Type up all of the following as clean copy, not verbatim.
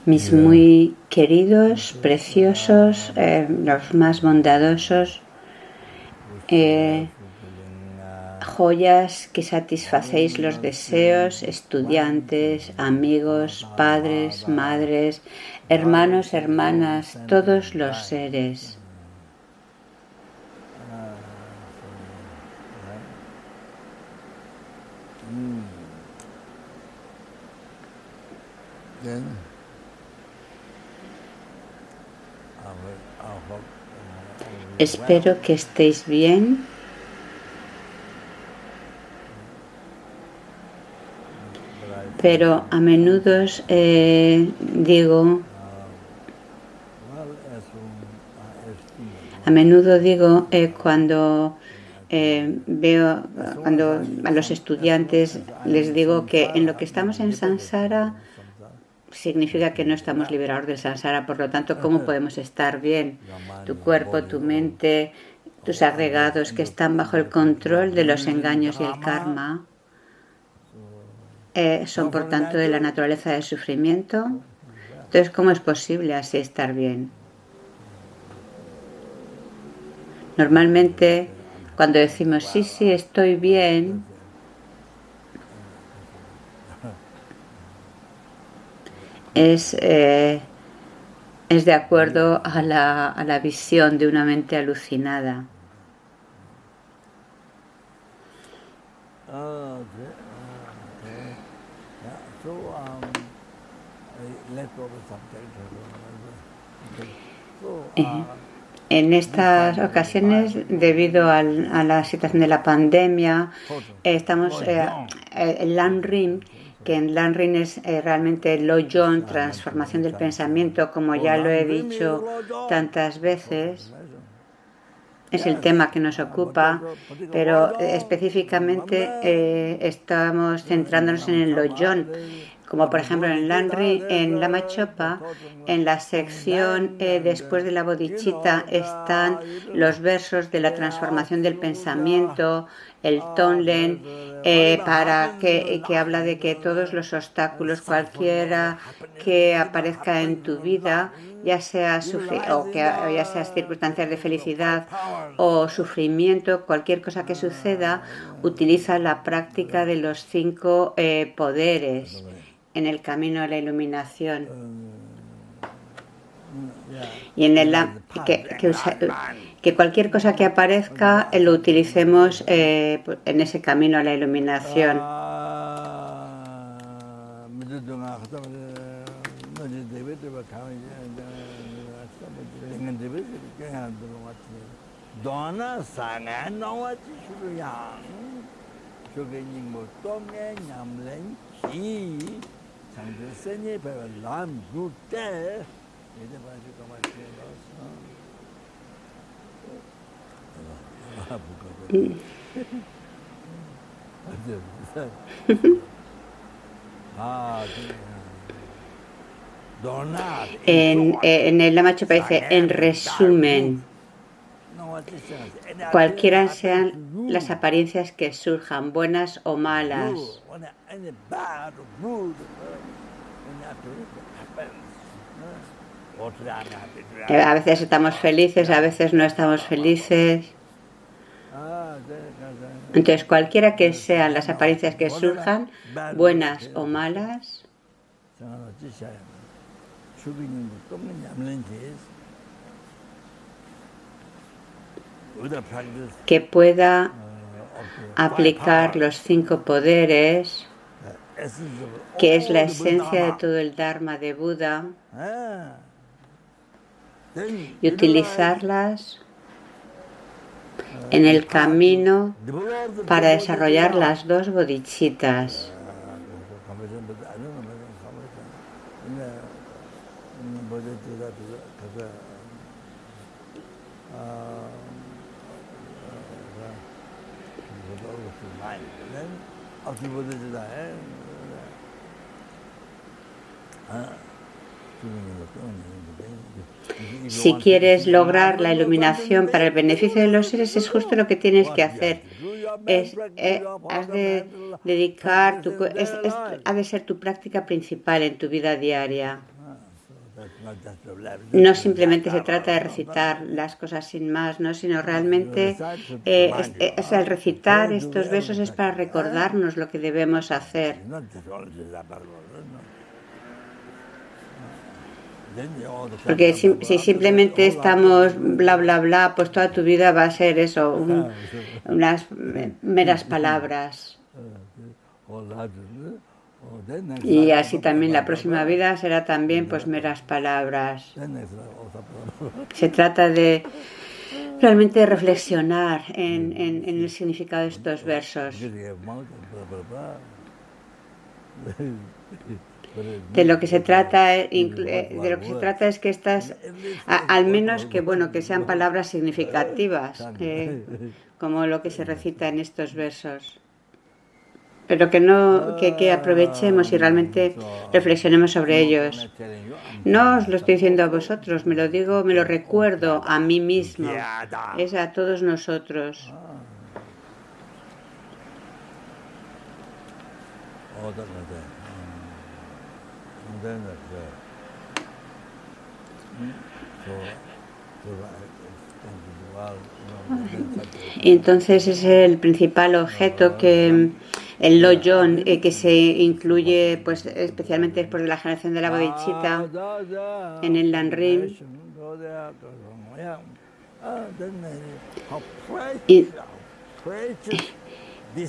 Mis muy queridos, preciosos, los más bondadosos, joyas que satisfacéis los deseos, estudiantes, amigos, padres, madres, hermanos, hermanas, todos los seres. Espero que estéis bien. Pero a menudo digo cuando veo cuando a los estudiantes les digo que en lo que estamos en samsara significa que no estamos liberados del samsara, por lo tanto, ¿cómo podemos estar bien? Tu cuerpo, tu mente, tus agregados que están bajo el control de los engaños y el karma son por tanto de la naturaleza del sufrimiento. Entonces, ¿cómo es posible así estar bien? Normalmente, cuando decimos sí, estoy bien, es de acuerdo a la visión de una mente alucinada. En estas ocasiones, debido a la situación de la pandemia, estamos en Lanrim, que en Lanrim es realmente Lojong, transformación del pensamiento, como ya lo he dicho tantas veces. Es el tema que nos ocupa, pero específicamente estamos centrándonos en el Lojong, como por ejemplo en Lanrim, en Lama Chopa, en la sección después de la bodhicitta están los versos de la transformación del pensamiento, el Tonglen, que habla de que todos los obstáculos, cualquiera que aparezca en tu vida, ya sea circunstancias de felicidad o sufrimiento, cualquier cosa que suceda, utiliza la práctica de los 5 poderes en el camino a la iluminación. Y que cualquier cosa que aparezca lo utilicemos en ese camino a la iluminación. En el Lama Chopa dice, en resumen, cualquiera sean las apariencias que surjan, buenas o malas. A veces estamos felices, a veces no estamos felices. Entonces, cualquiera que sean las apariencias que surjan, buenas o malas, que pueda aplicar los 5 poderes, que es la esencia de todo el Dharma de Buda, y utilizarlas en el camino para desarrollar las 2 bodhicittas. Si quieres lograr la iluminación para el beneficio de los seres, es justo lo que tienes que hacer. Has de dedicar, ha de ser tu práctica principal en tu vida diaria. No simplemente se trata de recitar las cosas sin más, ¿no? Sino realmente el recitar estos versos es para recordarnos lo que debemos hacer. Porque si simplemente estamos bla, bla, bla, pues toda tu vida va a ser eso, unas meras palabras. Y así también la próxima vida será también pues meras palabras. Se trata de realmente reflexionar en el significado de estos versos. De lo que se trata es que estas, al menos que sean palabras significativas, como lo que se recita en estos versos. Pero que aprovechemos y realmente reflexionemos sobre ellos. No os lo estoy diciendo a vosotros, me lo recuerdo a mí mismo. Es a todos nosotros. Y entonces es el principal objeto que el Lojong, que se incluye pues especialmente después de la generación de la bodhicitta en el Lanrim.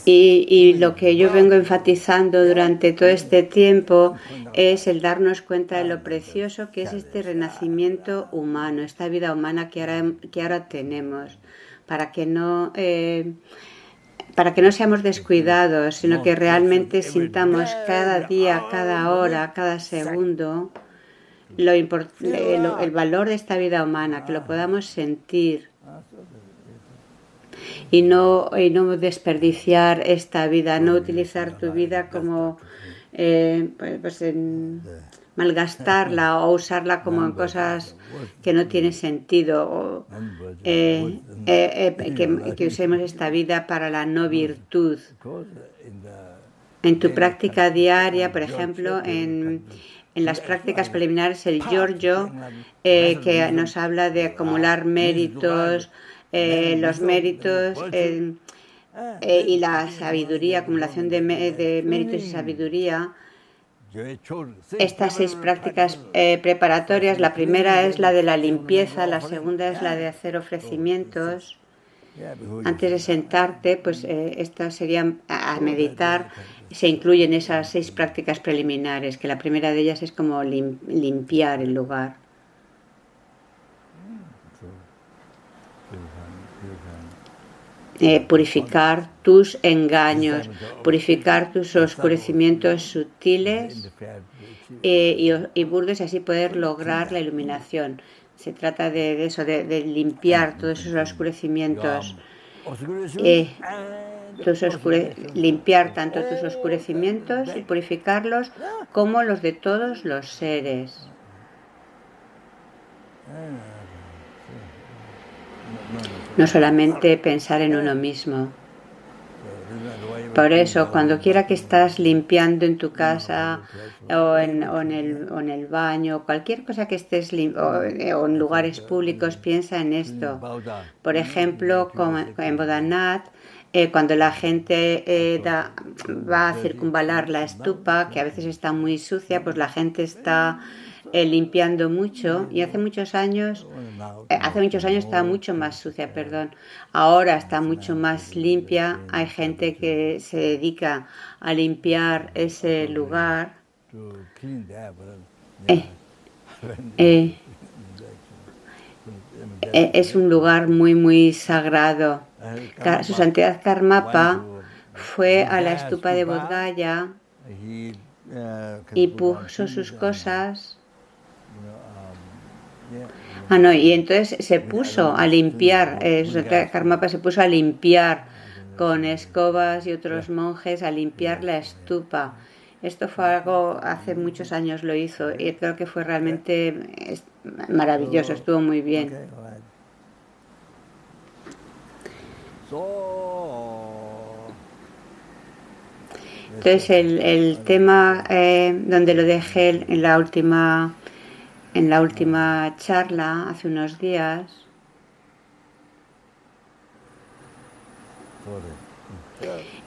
Y lo que yo vengo enfatizando durante todo este tiempo es el darnos cuenta de lo precioso que es este renacimiento humano, esta vida humana que ahora tenemos, para que no seamos descuidados, sino que realmente sintamos cada día, cada hora, cada segundo el valor de esta vida humana, que lo podamos sentir. Y no desperdiciar esta vida, no utilizar tu vida como malgastarla o usarla como en cosas que no tienen sentido, o que usemos esta vida para la no virtud. En tu práctica diaria, por ejemplo, en las prácticas preliminares, el Giorgio, que nos habla de acumular méritos, los méritos y la sabiduría, acumulación de méritos y sabiduría. Estas 6 prácticas preparatorias, la primera es la de la limpieza, la segunda es la de hacer ofrecimientos. Antes de sentarte, pues estas serían a meditar, se incluyen esas 6 prácticas preliminares, que la primera de ellas es como limpiar el lugar. Purificar tus engaños, purificar tus oscurecimientos sutiles y burdos, y así poder lograr la iluminación. Se trata de eso, de limpiar todos esos oscurecimientos, limpiar tanto tus oscurecimientos y purificarlos como los de todos los seres. No solamente pensar en uno mismo. Por eso, cuando quiera que estás limpiando en tu casa o en el baño, cualquier cosa que estés o en lugares públicos, piensa en esto. Por ejemplo, como en Bodhanath, cuando la gente va a circunvalar la stupa, que a veces está muy sucia, pues la gente está limpiando mucho, y hace muchos años estaba mucho más sucia, ahora está mucho más limpia. Hay gente que se dedica a limpiar ese lugar. Es un lugar muy, muy sagrado. Su Santidad Karmapa fue a la stupa de Bodh Gaya y puso sus cosas. Y entonces se puso a limpiar, Karmapa se puso a limpiar con escobas y otros monjes, a limpiar la stupa. Esto fue algo, hace muchos años lo hizo y creo que fue realmente maravilloso, estuvo muy bien. Entonces el tema donde lo dejé en la última charla hace unos días,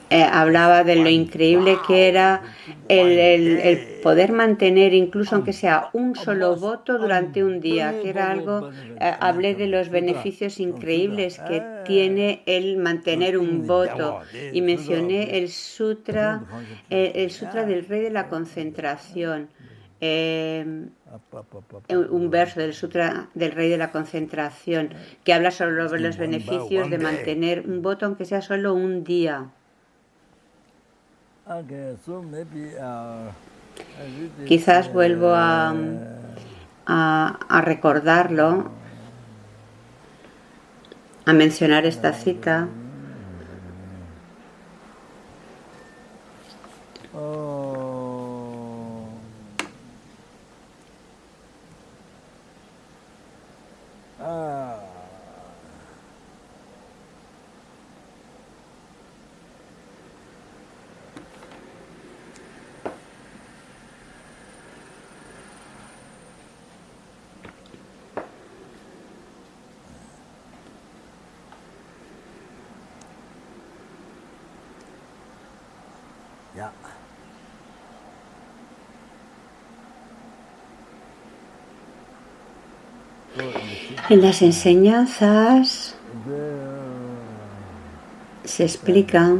hablaba de lo increíble que era el poder mantener, incluso aunque sea un solo voto durante un día, que era algo, hablé de los beneficios increíbles que tiene el mantener un voto y mencioné el sutra del rey de la concentración. Un verso del Sutra del Rey de la Concentración que habla sobre los beneficios de mantener un voto aunque sea solo un día. Quizás vuelvo a recordarlo, a mencionar esta cita. En las enseñanzas se explica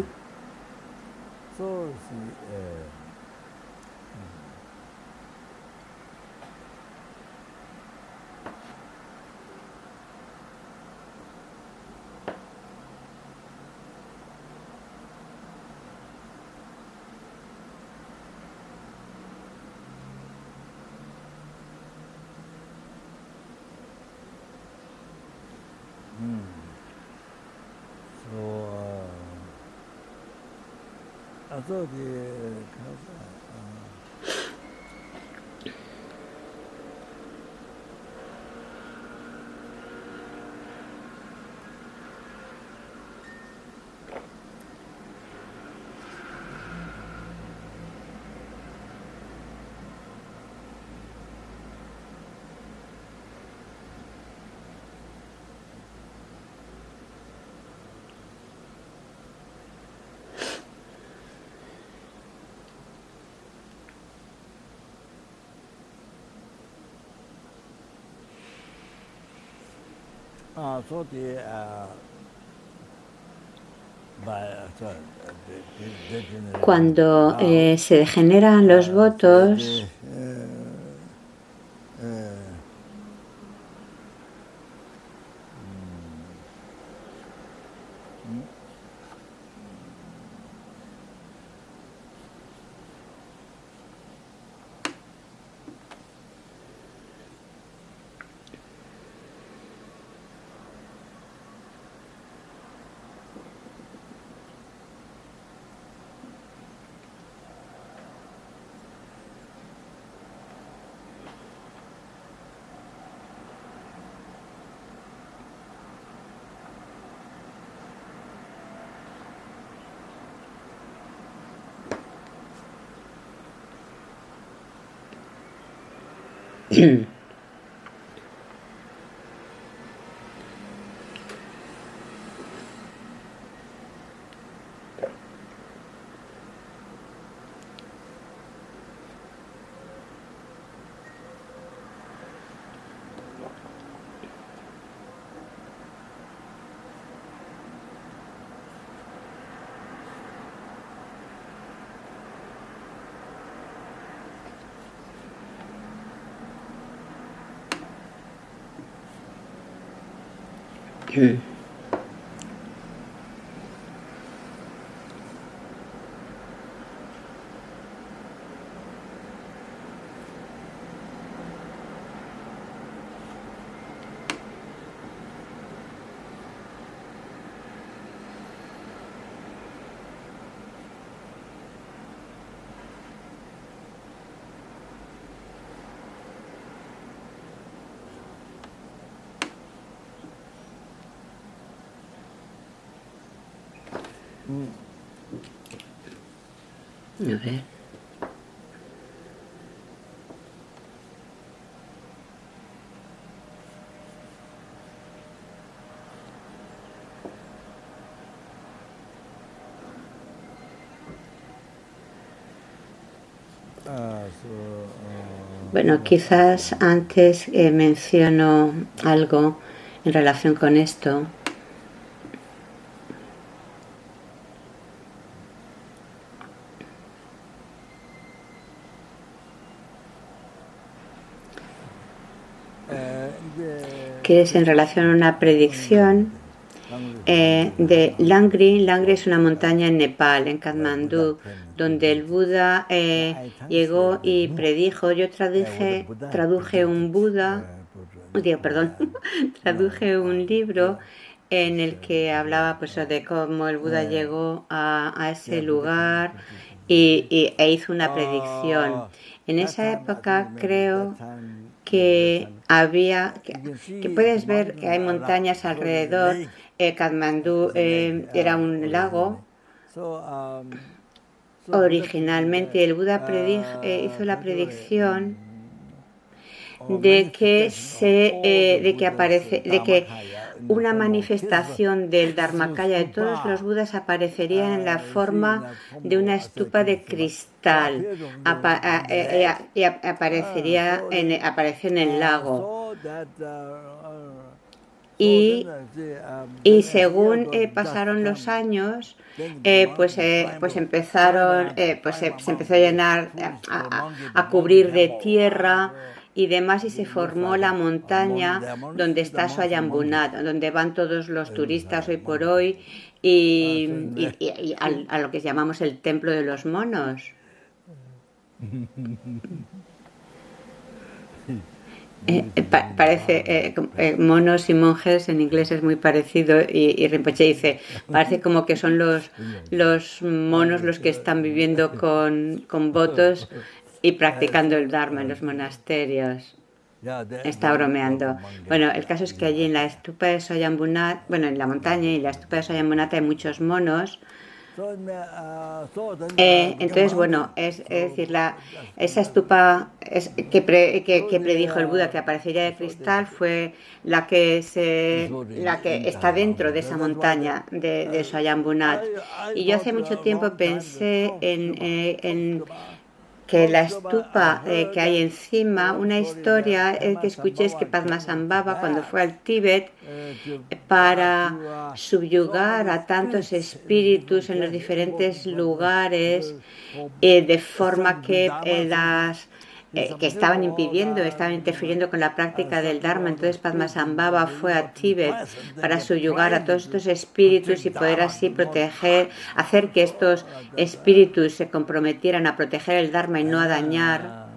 cuando se degeneran los votos, A ver. Bueno, quizás antes menciono algo en relación con esto. Que es en relación a una predicción de Langri. Langri es una montaña en Nepal, en Katmandú, donde el Buda llegó y predijo. Yo traduje un traduje un libro en el que hablaba pues de cómo el Buda llegó a ese lugar e hizo una predicción. En esa época creo que que puedes ver que hay montañas alrededor. Katmandú era un lago. Originalmente el Buda hizo la predicción de que una manifestación del Dharmakaya de todos los Budas aparecería en la forma de una estupa de cristal y apareció en el lago. Y según pasaron los años, se empezó a llenar, a cubrir de tierra y demás, y se formó la montaña donde está Swayambunat, donde van todos los turistas hoy por hoy, y a lo que llamamos el templo de los monos. Parece monos y monjes en inglés es muy parecido, y Rinpoche dice, parece como que son los monos los que están viviendo con votos y practicando el Dharma en los monasterios. Está bromeando. Bueno, el caso es que allí en la estupa de Swayambunat, en la montaña y la estupa de Swayambunat hay muchos monos. Entonces, es decir, esa estupa que predijo el Buda que aparecería de cristal fue la que está dentro de esa montaña de Swayambunat. Y yo hace mucho tiempo pensé en que la estupa que hay encima, una historia que escuché es que Padmasambhava, cuando fue al Tíbet para subyugar a tantos espíritus en los diferentes lugares, de forma que que estaban interfiriendo con la práctica del Dharma. Entonces Padmasambhava fue a Tíbet para subyugar a todos estos espíritus y poder así hacer que estos espíritus se comprometieran a proteger el Dharma y no a dañar.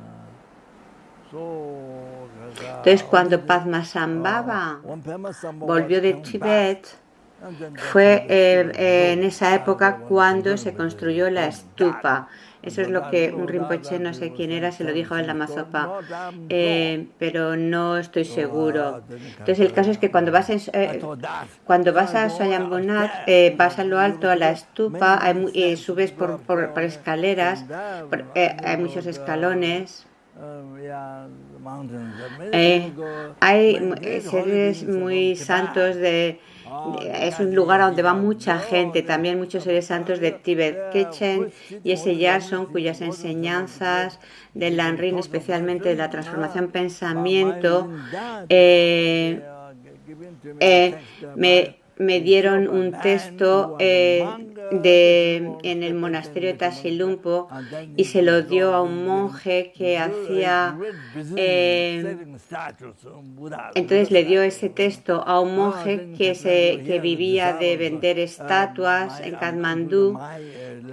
Entonces, cuando Padmasambhava volvió de Tíbet, fue en esa época cuando se construyó la estupa. Eso es lo que un Rinpoche, no sé quién era, se lo dijo en la Mazopa, pero no estoy seguro. Entonces el caso es que cuando vas a Swayambunat, vas a lo alto, a la estupa, subes por escaleras, hay muchos escalones. Hay seres muy santos es un lugar donde va mucha gente, también muchos seres santos de Tíbet, Kechen y Ese Yarson, cuyas enseñanzas del Lanrin, especialmente de la transformación pensamiento, me dieron un texto en el monasterio de Tasilumpo, y se lo dio a un monje que hacía... entonces le dio ese texto a un monje que vivía de vender estatuas en Katmandú.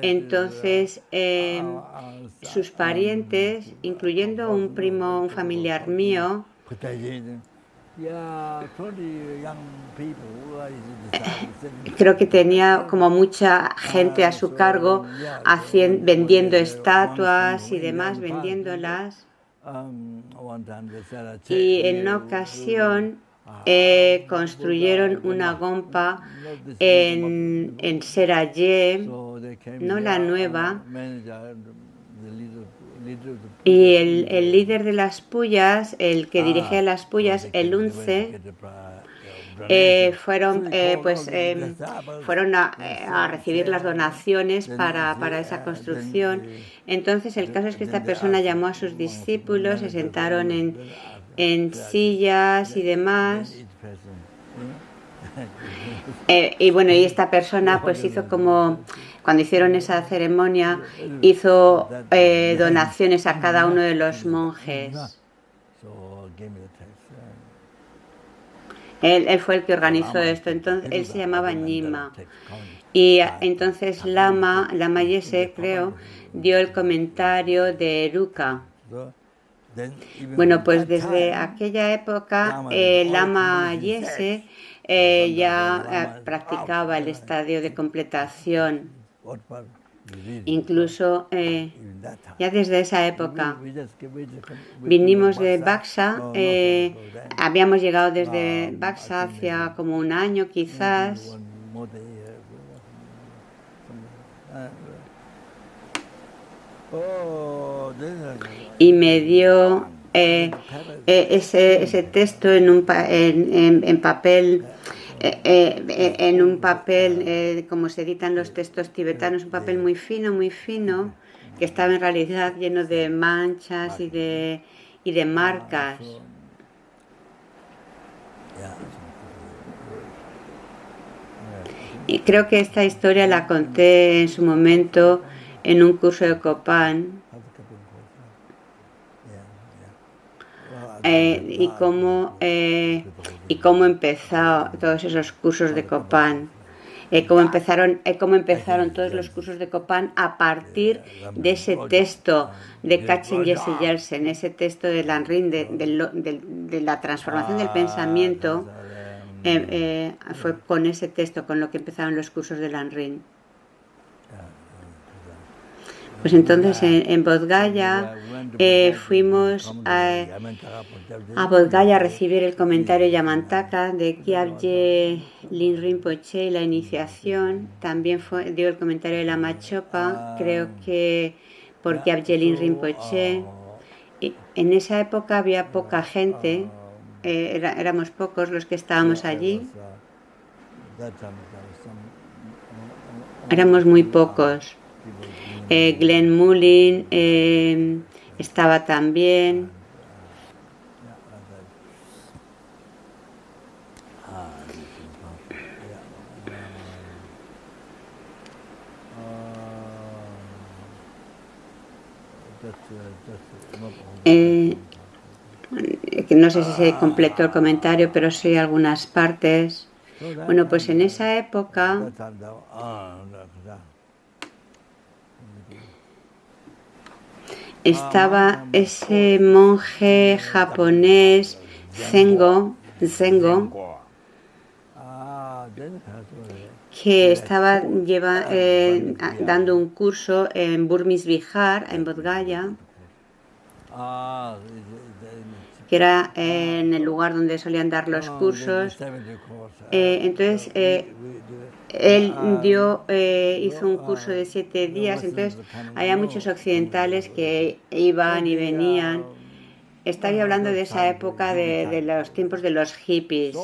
Entonces sus parientes, incluyendo un familiar mío, creo que tenía como mucha gente a su cargo vendiendo estatuas y demás, vendiéndolas. Y en una ocasión construyeron una gompa en Serayé, no la nueva, y el líder de las pullas, el que dirigía las pullas, el UNCE, fueron a recibir las donaciones para esa construcción. Entonces el caso es que esta persona llamó a sus discípulos, se sentaron en sillas y demás. Y bueno, y esta persona pues hizo como, cuando hicieron esa ceremonia, hizo donaciones a cada uno de los monjes. Él fue el que organizó esto, entonces él se llamaba Nyima. Y entonces Lama Yese, creo, dio el comentario de Eruca. Bueno, pues desde aquella época Lama Yese ya practicaba el estadio de completación. Incluso ya desde esa época vinimos de Baxa, habíamos llegado desde Baxa hacía como un año quizás. Y me dio ese texto en papel, en un papel, como se editan los textos tibetanos, un papel muy fino, que estaba en realidad lleno de manchas y de marcas. Y creo que esta historia la conté en su momento en un curso de Copan. Y cómo empezó todos esos cursos de Copan, cómo empezaron todos los cursos de Copan a partir de ese texto de Kachen Jesse Yelsen, ese texto de Lanrin, de la transformación del pensamiento. Fue con ese texto con lo que empezaron los cursos de Lanrin. Pues entonces en Bodh Gaya fuimos a Bodh Gaya a recibir el comentario Yamantaka de Kyabje Lin Rinpoche y la iniciación. También dio el comentario de Lama Chopa, creo que por Kyabje Lin Rinpoche. Y en esa época había poca gente, éramos pocos los que estábamos allí. Éramos muy pocos. Glenn Mullin estaba también. Que no sé si se completó el comentario, pero sí algunas partes. Bueno, pues en esa época estaba ese monje japonés Zengo, que estaba dando un curso en Burmese Vihar, en Bodh Gaya, que era en el lugar donde solían dar los cursos. Entonces él hizo un curso de 7 días, entonces había muchos occidentales que iban y venían. Estaba hablando de esa época de los tiempos de los hippies.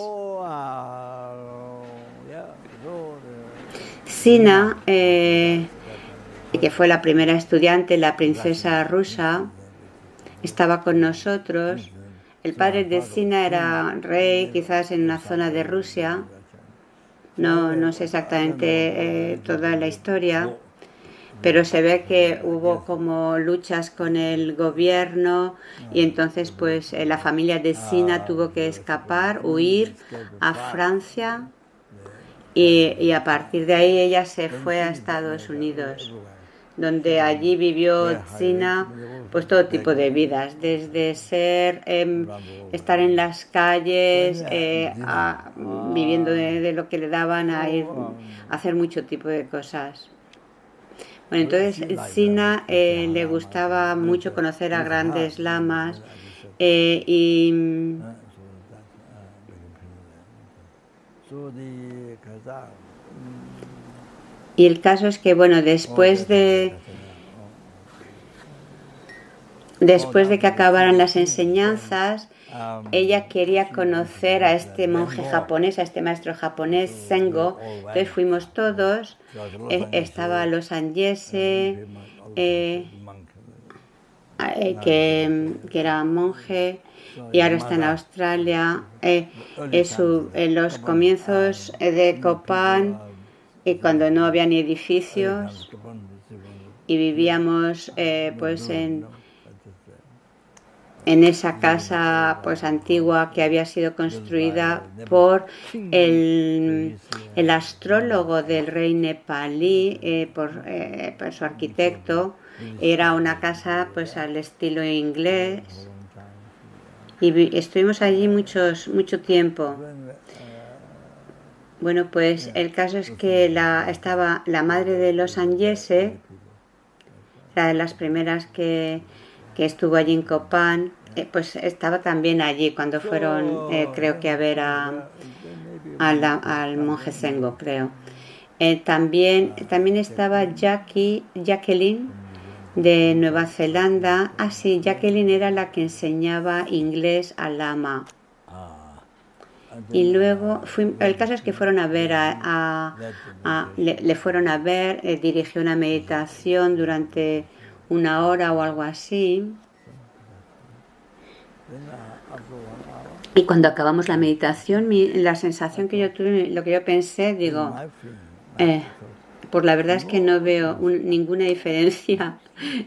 Sina, que fue la primera estudiante, la princesa rusa, estaba con nosotros. El padre de Sina era rey, quizás en una zona de Rusia. No sé exactamente toda la historia, pero se ve que hubo como luchas con el gobierno y entonces pues la familia de Sina tuvo que escapar, huir a Francia y a partir de ahí ella se fue a Estados Unidos, donde allí vivió Sina pues todo tipo de vidas, desde estar en las calles, viviendo de lo que le daban, a ir a hacer mucho tipo de cosas. Bueno, entonces Sina le gustaba mucho conocer a grandes lamas y Y el caso es que, bueno, después de que acabaran las enseñanzas, ella quería conocer a este monje japonés, a este maestro japonés, Sengo. Entonces fuimos todos. Estaba Los Angyese, que era monje y ahora está en Australia. En los comienzos de Copán, cuando no había ni edificios y vivíamos pues en esa casa pues antigua que había sido construida por el astrólogo del rey nepalí, por su arquitecto. Era una casa pues al estilo inglés y estuvimos allí mucho tiempo. Bueno, pues el caso es que estaba la madre de Los Angyese, la de las primeras que estuvo allí en Copán, pues estaba también allí cuando fueron, creo que a ver al monje Sengo, creo. También estaba Jacqueline de Nueva Zelanda. Ah, sí, Jacqueline era la que enseñaba inglés al lama. Y luego, el caso es que fueron a ver, le fueron a ver, dirigió una meditación durante 1 hora o algo así. Y cuando acabamos la meditación, la sensación que yo tuve, lo que yo pensé, digo, pues la verdad es que no veo ninguna diferencia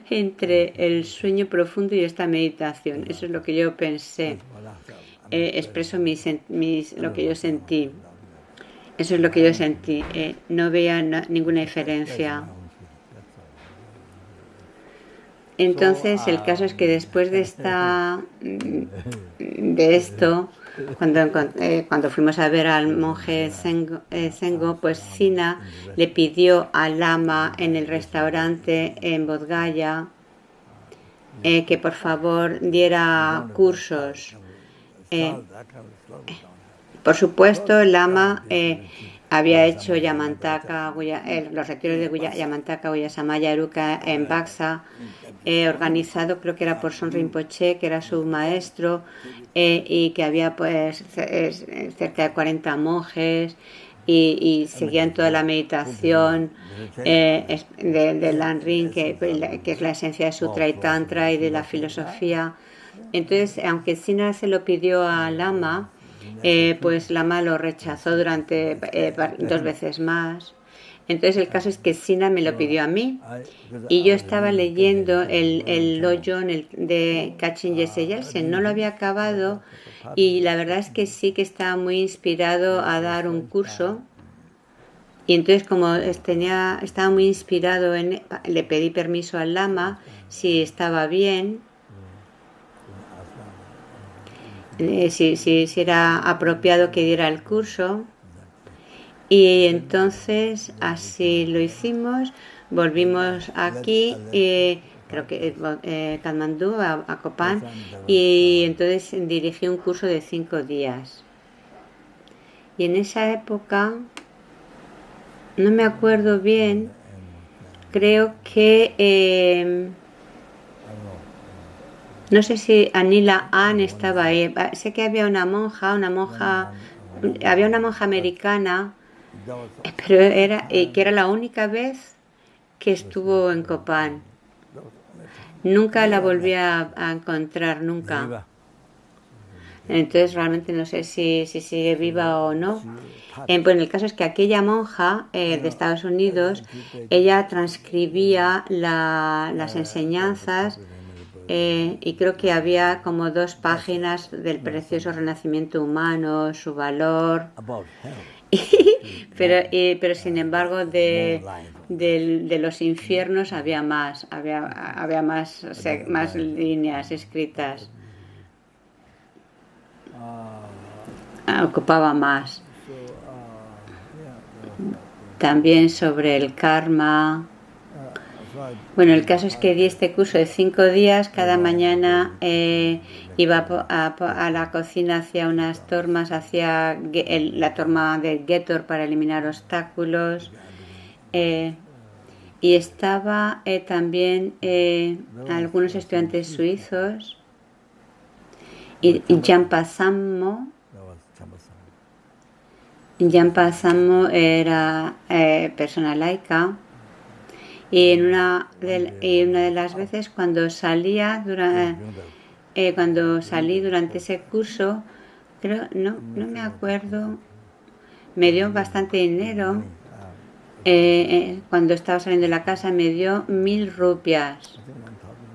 entre el sueño profundo y esta meditación. Eso es lo que yo pensé. Expreso lo que yo sentí. Eso es lo que yo sentí. No veía ninguna diferencia. Entonces el caso es que después de esto, cuando fuimos a ver al monje Sengo, pues Sina le pidió al lama en el restaurante en Bodh Gaya que por favor diera cursos. Por supuesto, el lama había hecho Yamantaka, los retiros de Yamantaka, Guyasamaya, Eruca en Baksa, organizado, creo que era por Son Rinpoche, que era su maestro, y que había pues cerca de 40 monjes y seguían toda la meditación de Lanrin, que es la esencia de Sutra y Tantra y de la filosofía. Entonces, aunque Sina se lo pidió a Lama, pues Lama lo rechazó durante 2 veces más. Entonces el caso es que Sina me lo pidió a mí y yo estaba leyendo el Loyon de Kachin Yese Yeltsin, no lo había acabado y la verdad es que sí que estaba muy inspirado a dar un curso. Y entonces como estaba muy inspirado, le pedí permiso al Lama si estaba bien, si era apropiado que diera el curso. Y entonces así lo hicimos, volvimos aquí, creo que Katmandú, a Copán, y entonces dirigí un curso de 5 días. Y en esa época, no me acuerdo bien, creo que no sé si Anila Ann estaba ahí. Sé que había una monja americana, pero que era la única vez que estuvo en Copán. Nunca la volví a encontrar, nunca. Entonces realmente no sé si sigue viva o no. Bueno, el caso es que aquella monja de Estados Unidos, ella transcribía las enseñanzas y creo que había como 2 páginas del precioso renacimiento humano, su valor. Pero sin embargo de los infiernos había más líneas escritas, ocupaba más. También sobre el karma Bueno, el caso es que di este curso de 5 días. Cada mañana iba a la cocina, hacía unas tormas, hacía la torma de Getor para eliminar obstáculos. Y estaba también algunos estudiantes suizos y Jampa Sammo. Jampa Sammo era persona laica. Y en una de las veces cuando salí durante ese curso, creo, no me acuerdo, me dio bastante dinero. Cuando estaba saliendo de la casa me dio 1000 rupias.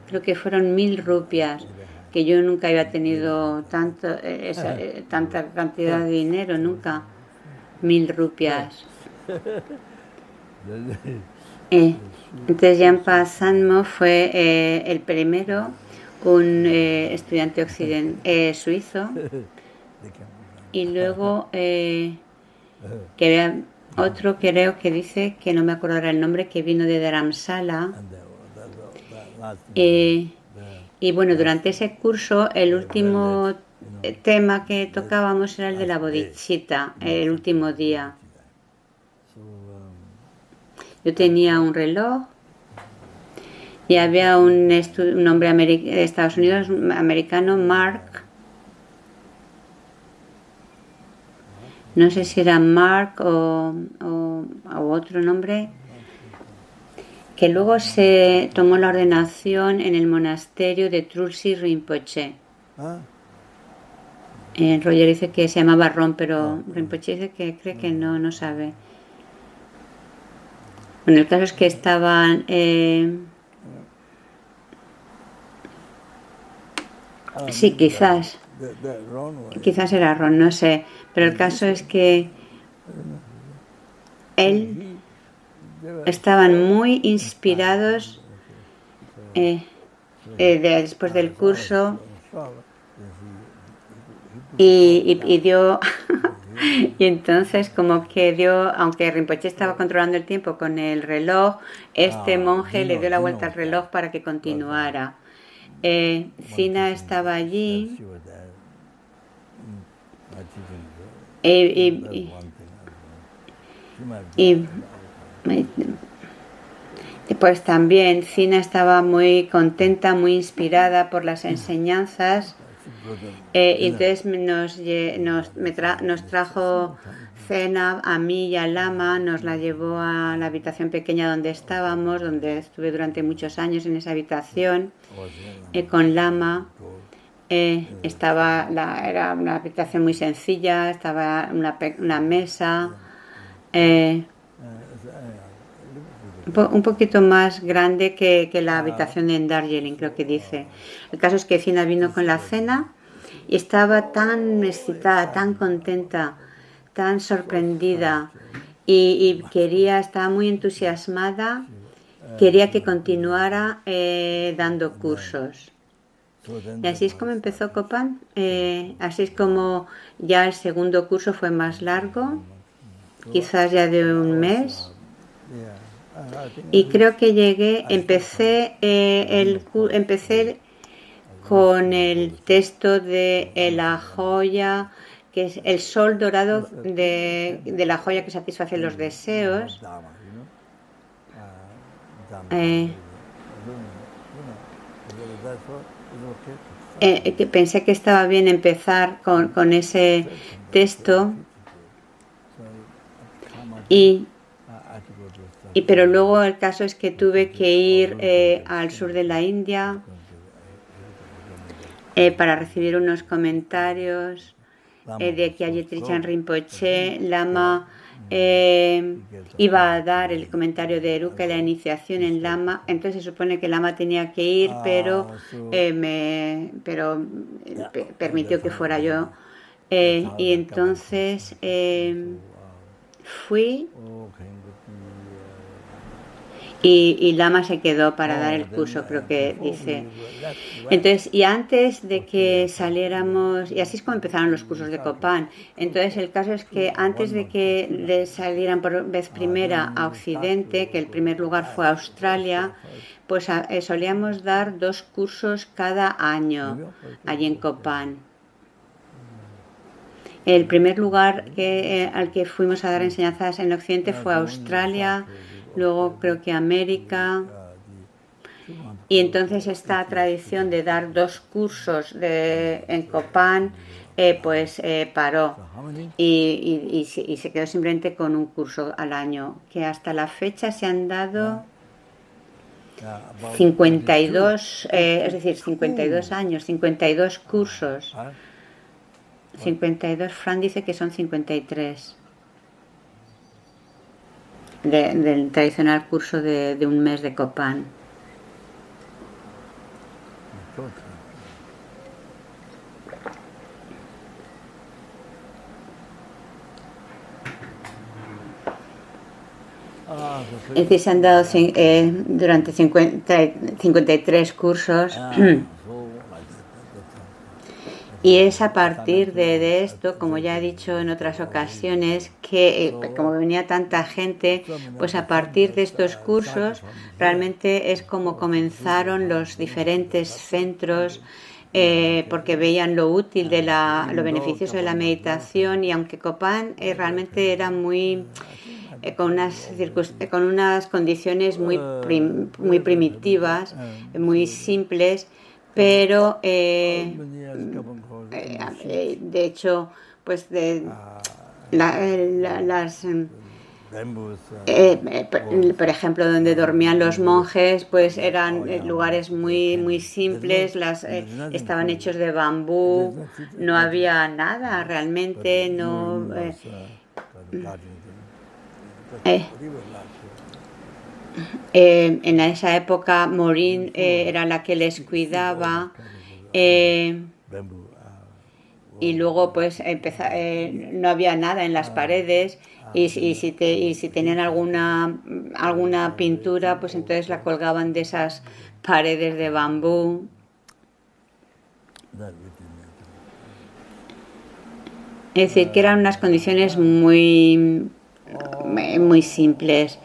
Creo que fueron 1000 rupias, que yo nunca había tenido tanta cantidad de dinero, nunca. 1000 rupias. Entonces Jampa Sammo fue el primero, un estudiante suizo, y luego que había otro, creo que dice, que no me acuerdo ahora el nombre, que vino de Dharamsala. Y bueno, durante ese curso el último tema que tocábamos era el de la bodhicitta, el último día. Yo tenía un reloj y había un hombre de Estados Unidos, americano, Mark. No sé si era Mark o otro nombre, que luego se tomó la ordenación en el monasterio de Trulsi Rinpoche. Roger dice que se llamaba Ron, pero Rinpoche dice que cree que no sabe. Bueno, el caso es que estaban sí, quizás era Ron, no sé, pero el caso es que él estaban muy inspirados después del curso y dio y entonces como que dio, aunque Rinpoche estaba controlando el tiempo con el reloj, este monje le dio la vuelta al reloj para que continuara. Cina estaba allí y pues también Cina estaba muy contenta, muy inspirada por las enseñanzas. Y entonces nos trajo cena a mí y a Lama, nos la llevó a la habitación pequeña donde estábamos, donde estuve durante muchos años en esa habitación con Lama. Era una habitación muy sencilla, estaba una mesa, un poquito más grande que la habitación en Darjeeling, creo que dice. El caso es que Cina vino con la cena y estaba tan excitada, tan contenta, tan sorprendida y estaba muy entusiasmada, quería que continuara dando cursos. Y así es como empezó Copan, así es como ya el segundo curso fue más largo, quizás ya de un mes. Y creo que empecé con el texto de la joya, que es el sol dorado de la joya que satisface los deseos. Que pensé que estaba bien empezar con ese texto pero luego el caso es que tuve que ir al sur de la India para recibir unos comentarios de que Ajahn Trichan Rinpoche Lama iba a dar el comentario de Eruca, la iniciación en Lama. Entonces se supone que Lama tenía que ir, pero permitió que fuera yo. Y entonces fui y Lama se quedó para dar el curso, creo que dice. Entonces, y antes de que saliéramos, y así es como empezaron los cursos de Copán. Entonces, el caso es que antes de que salieran por vez primera a Occidente, que el primer lugar fue Australia, pues solíamos dar 2 cursos cada año allí en Copán. El primer lugar al que fuimos a dar enseñanzas en Occidente fue Australia, luego creo que América. Y entonces esta tradición de dar 2 cursos en Copán paró y se quedó simplemente con un curso al año, que hasta la fecha se han dado 52, es decir, 52 años, 52 cursos. 52, Fran dice que son 53 del tradicional curso de un mes de Copán. Es decir, se han dado durante 53 cursos. Y es a partir de esto, como ya he dicho en otras ocasiones, que como venía tanta gente, pues a partir de estos cursos realmente es como comenzaron los diferentes centros, porque veían lo útil lo beneficioso de la meditación, y aunque Copán realmente era muy con unas condiciones muy primitivas, muy simples, pero de hecho, pues por ejemplo, donde dormían los monjes, pues eran lugares muy simples, estaban hechos de bambú, no había nada realmente, no. En esa época Morín era la que les cuidaba, y luego pues no había nada en las paredes, y si tenían alguna pintura, pues entonces la colgaban de esas paredes de bambú. Es decir, que eran unas condiciones muy simples.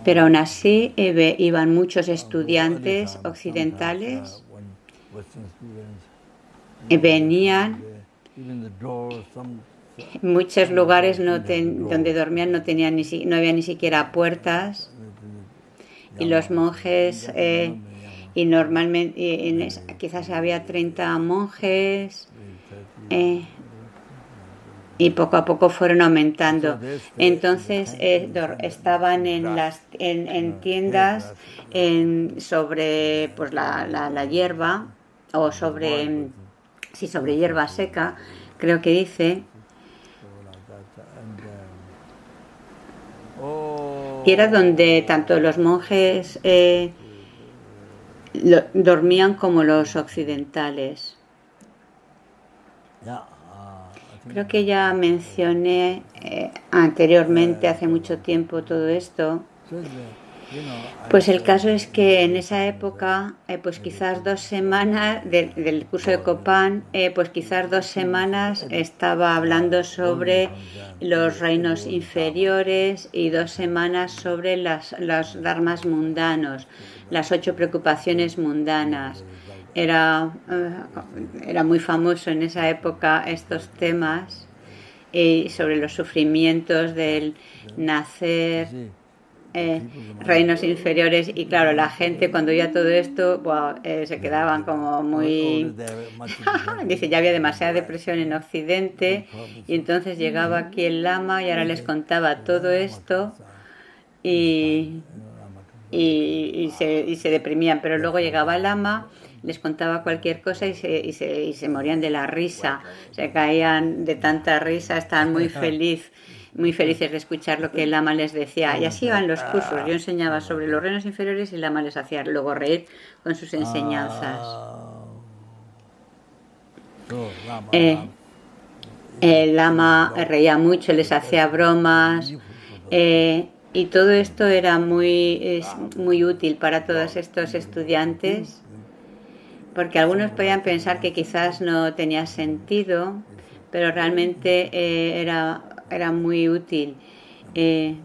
Pero aún así iban muchos estudiantes occidentales, venían. Muchos lugares donde dormían no había ni siquiera puertas, y los monjes, y normalmente quizás había 30 monjes, y poco a poco fueron aumentando. Entonces estaban en tiendas sobre pues la hierba, o sobre hierba seca, creo que dice. Y era donde tanto los monjes dormían como los occidentales. Creo que ya mencioné anteriormente, hace mucho tiempo, todo esto. Pues el caso es que en esa época, pues quizás 2 semanas del curso de Copán, pues quizás 2 semanas estaba hablando sobre los reinos inferiores, y 2 semanas sobre los dharmas mundanos, las 8 preocupaciones mundanas. Era muy famoso en esa época estos temas, sobre los sufrimientos del nacer, reinos inferiores, y claro, la gente cuando oía todo esto, se quedaban como muy dice, ya había demasiada depresión en Occidente, y entonces llegaba aquí el Lama y ahora les contaba todo esto, y se deprimían, pero luego llegaba el Lama, les contaba cualquier cosa y se morían de la risa, se caían de tanta risa, estaban muy felices de escuchar lo que el Lama les decía. Y así iban los cursos. Yo enseñaba sobre los reinos inferiores y el Lama les hacía luego reír con sus enseñanzas. El Lama reía mucho, les hacía bromas, Y todo esto era muy útil para todos estos estudiantes, porque algunos podían pensar que quizás no tenía sentido, pero realmente era muy útil,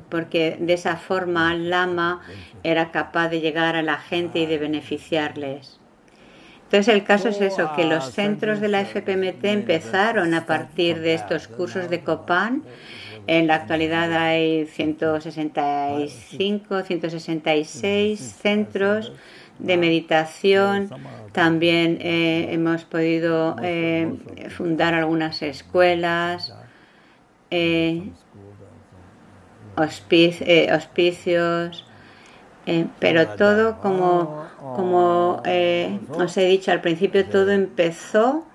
porque de esa forma Lama era capaz de llegar a la gente y de beneficiarles. Entonces el caso es eso, que los centros de la FPMT empezaron a partir de estos cursos de Copan. En la actualidad hay 165, 166 centros de meditación. También hemos podido fundar algunas escuelas, hospicios, pero todo como os he dicho al principio, todo empezó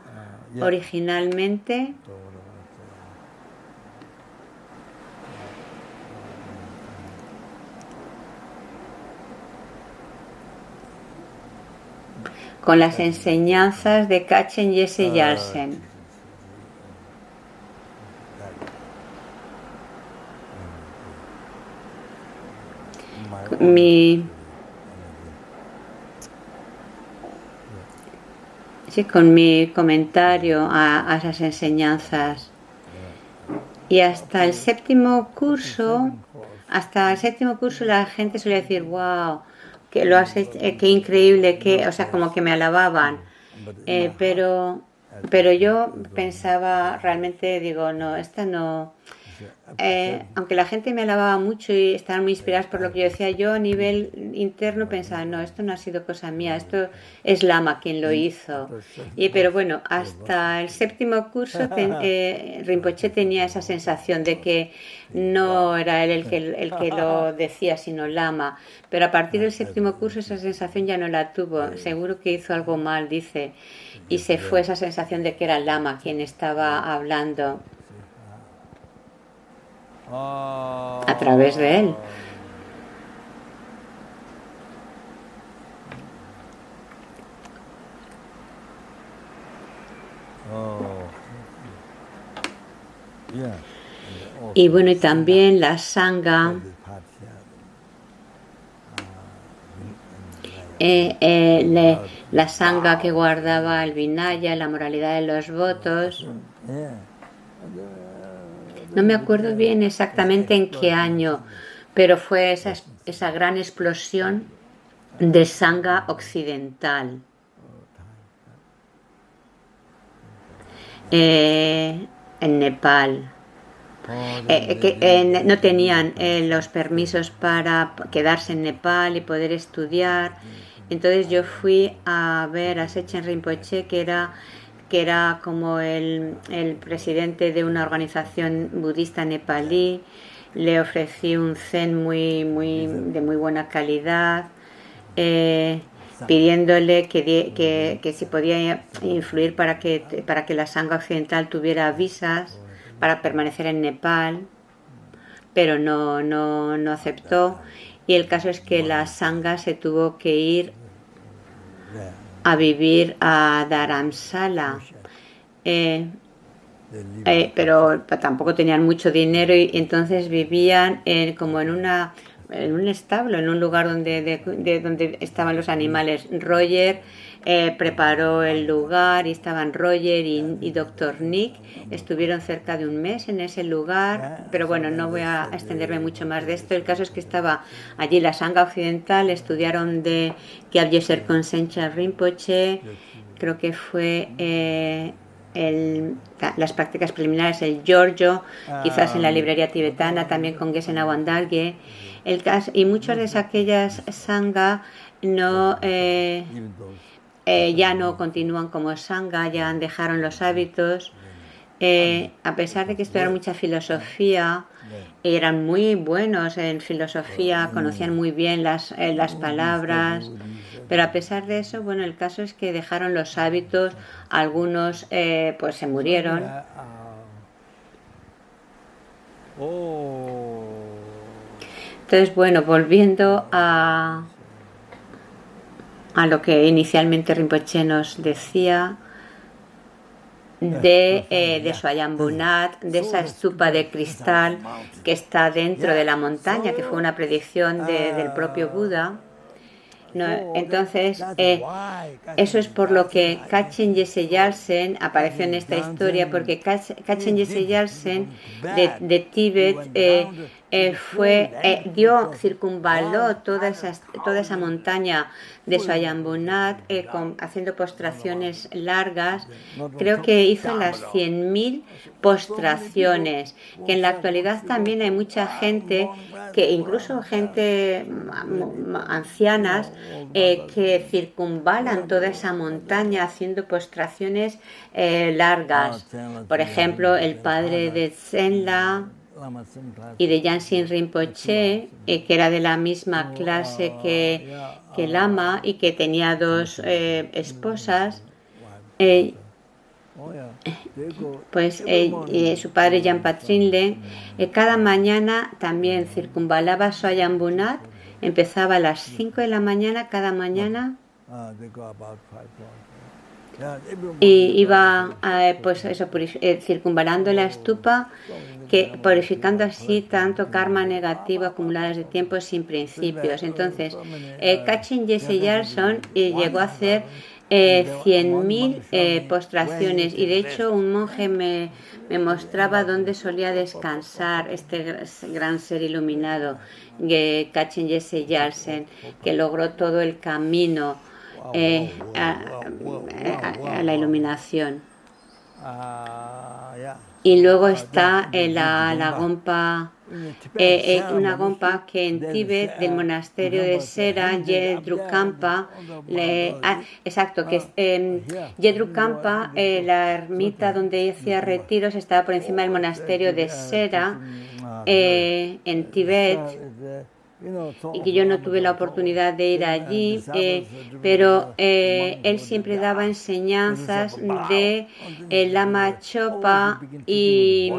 originalmente con las enseñanzas de Kachen Yese Yarsen. Con mi comentario a esas enseñanzas. Y hasta el séptimo curso la gente suele decir, wow, que lo has hecho, qué increíble, o sea, como que me alababan. Pero yo pensaba realmente, digo, no, esta no. Aunque la gente me alababa mucho y estaban muy inspiradas por lo que yo decía, yo a nivel interno pensaba, no, esto no ha sido cosa mía, esto es Lama quien lo hizo. Pero bueno, hasta el séptimo curso Rinpoche tenía esa sensación de que no era él el que lo decía, sino Lama. Pero a partir del séptimo curso esa sensación ya no la tuvo. Seguro que hizo algo mal, dice. Y se fue esa sensación de que era Lama quien estaba hablando a través de él. Y bueno, y también la Sangha, la Sangha que guardaba el Vinaya, la moralidad de los votos. No me acuerdo bien exactamente en qué año, pero fue esa gran explosión de Sangha occidental. En Nepal. No tenían los permisos para quedarse en Nepal y poder estudiar. Entonces yo fui a ver a Sechen Rinpoche, que era como el presidente de una organización budista nepalí. Le ofrecí un zen de muy buena calidad, pidiéndole que si podía influir para que la Sangha occidental tuviera visas para permanecer en Nepal, pero no aceptó. Y el caso es que la Sangha se tuvo que ir a vivir a Dharamsala, pero tampoco tenían mucho dinero y entonces vivían como en un establo, en un lugar donde estaban los animales. Roger preparó el lugar y estaban Roger y Dr. Nick, estuvieron cerca de un mes en ese lugar, pero bueno, no voy a extenderme mucho más de esto. El caso es que estaba allí la Sangha occidental, estudiaron de Kyabjeser con Sencha Rinpoche, creo que fue las prácticas preliminares, el Giorgio, quizás en la librería tibetana, también con Geshe Nawandalge. Y muchas de aquellas Sangha ya no continúan como Sangha, ya dejaron los hábitos. A pesar de que estudiaron mucha filosofía, eran muy buenos en filosofía, conocían muy bien las palabras, pero a pesar de eso, bueno, el caso es que dejaron los hábitos, algunos pues se murieron. Entonces, bueno, volviendo a lo que inicialmente Rinpoche nos decía, de Swayambhunath, de esa estupa de cristal que está dentro de la montaña, que fue una predicción del propio Buda. No, entonces, eso es por lo que Kachin Yese Yalsen apareció en esta historia, porque Kachin Yese Yalsen de Tíbet circunvaló toda esa montaña de Swayambhunath haciendo postraciones largas. Creo que hizo las 100.000 postraciones, que en la actualidad también hay mucha gente, que incluso gente ancianas, que circunvalan toda esa montaña haciendo postraciones largas. Por ejemplo, el padre de Tsenla y de Yansin Rinpoche, que era de la misma clase que Lama y que tenía dos esposas, pues su padre Jampa Trinle cada mañana también circunvalaba Swayambhunath, empezaba a las 5 de la mañana cada mañana y iba pues eso, circunvalando la estupa, purificando así tanto karma negativo acumulado desde tiempos sin principios. Entonces, Kachin Yese Yalsen llegó a hacer 100.000 postraciones, y de hecho un monje me mostraba dónde solía descansar este gran ser iluminado, Kachin Yese Yalsen, que logró todo el camino a la iluminación. Y luego está la Gompa, una Gompa que en Tíbet, del monasterio de Sera, Yedrukampa, exacto, que Yedrukampa, la ermita donde hacía retiros, estaba por encima del monasterio de Sera, en Tíbet, y que yo no tuve la oportunidad de ir allí, pero él siempre daba enseñanzas de Lama Chopa y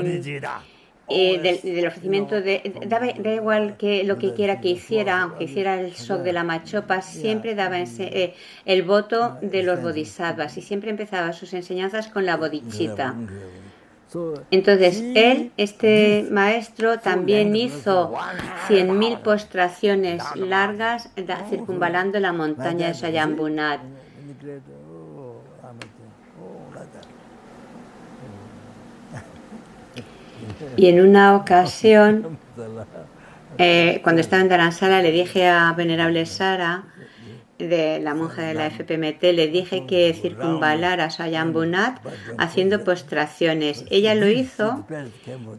del ofrecimiento da igual que lo que quiera que hiciera, aunque hiciera el sok de Lama Chopa, siempre daba el voto de los bodhisattvas, y siempre empezaba sus enseñanzas con la bodhicitta. Entonces, este maestro, también hizo 100.000 postraciones largas circunvalando la montaña de Swayambhunath. Y en una ocasión, cuando estaba en Dharamsala, le dije a Venerable Sara, de la monja de la FPMT, le dije que circunvalara Swayambhunath haciendo postraciones. Ella lo hizo,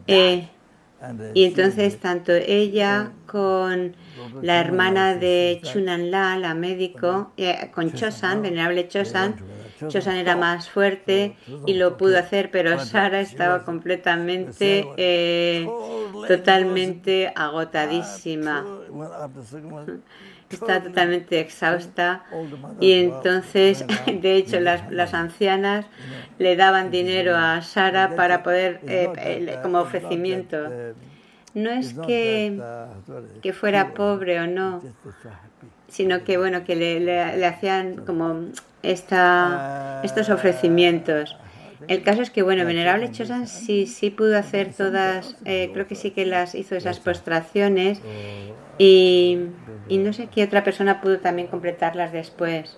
y entonces tanto ella con la hermana de Chunanla, la médico, con Chosan, Venerable Chosan era más fuerte y lo pudo hacer, pero Sara estaba completamente, totalmente agotadísima. Está totalmente exhausta, y entonces, de hecho, las ancianas le daban dinero a Sara para poder, como ofrecimiento. No es que fuera pobre o no, sino que bueno, que le hacían como estos ofrecimientos. El caso es que, bueno, Venerable Chosan sí pudo hacer todas, creo que sí que las hizo, esas postraciones, y no sé qué otra persona pudo también completarlas después,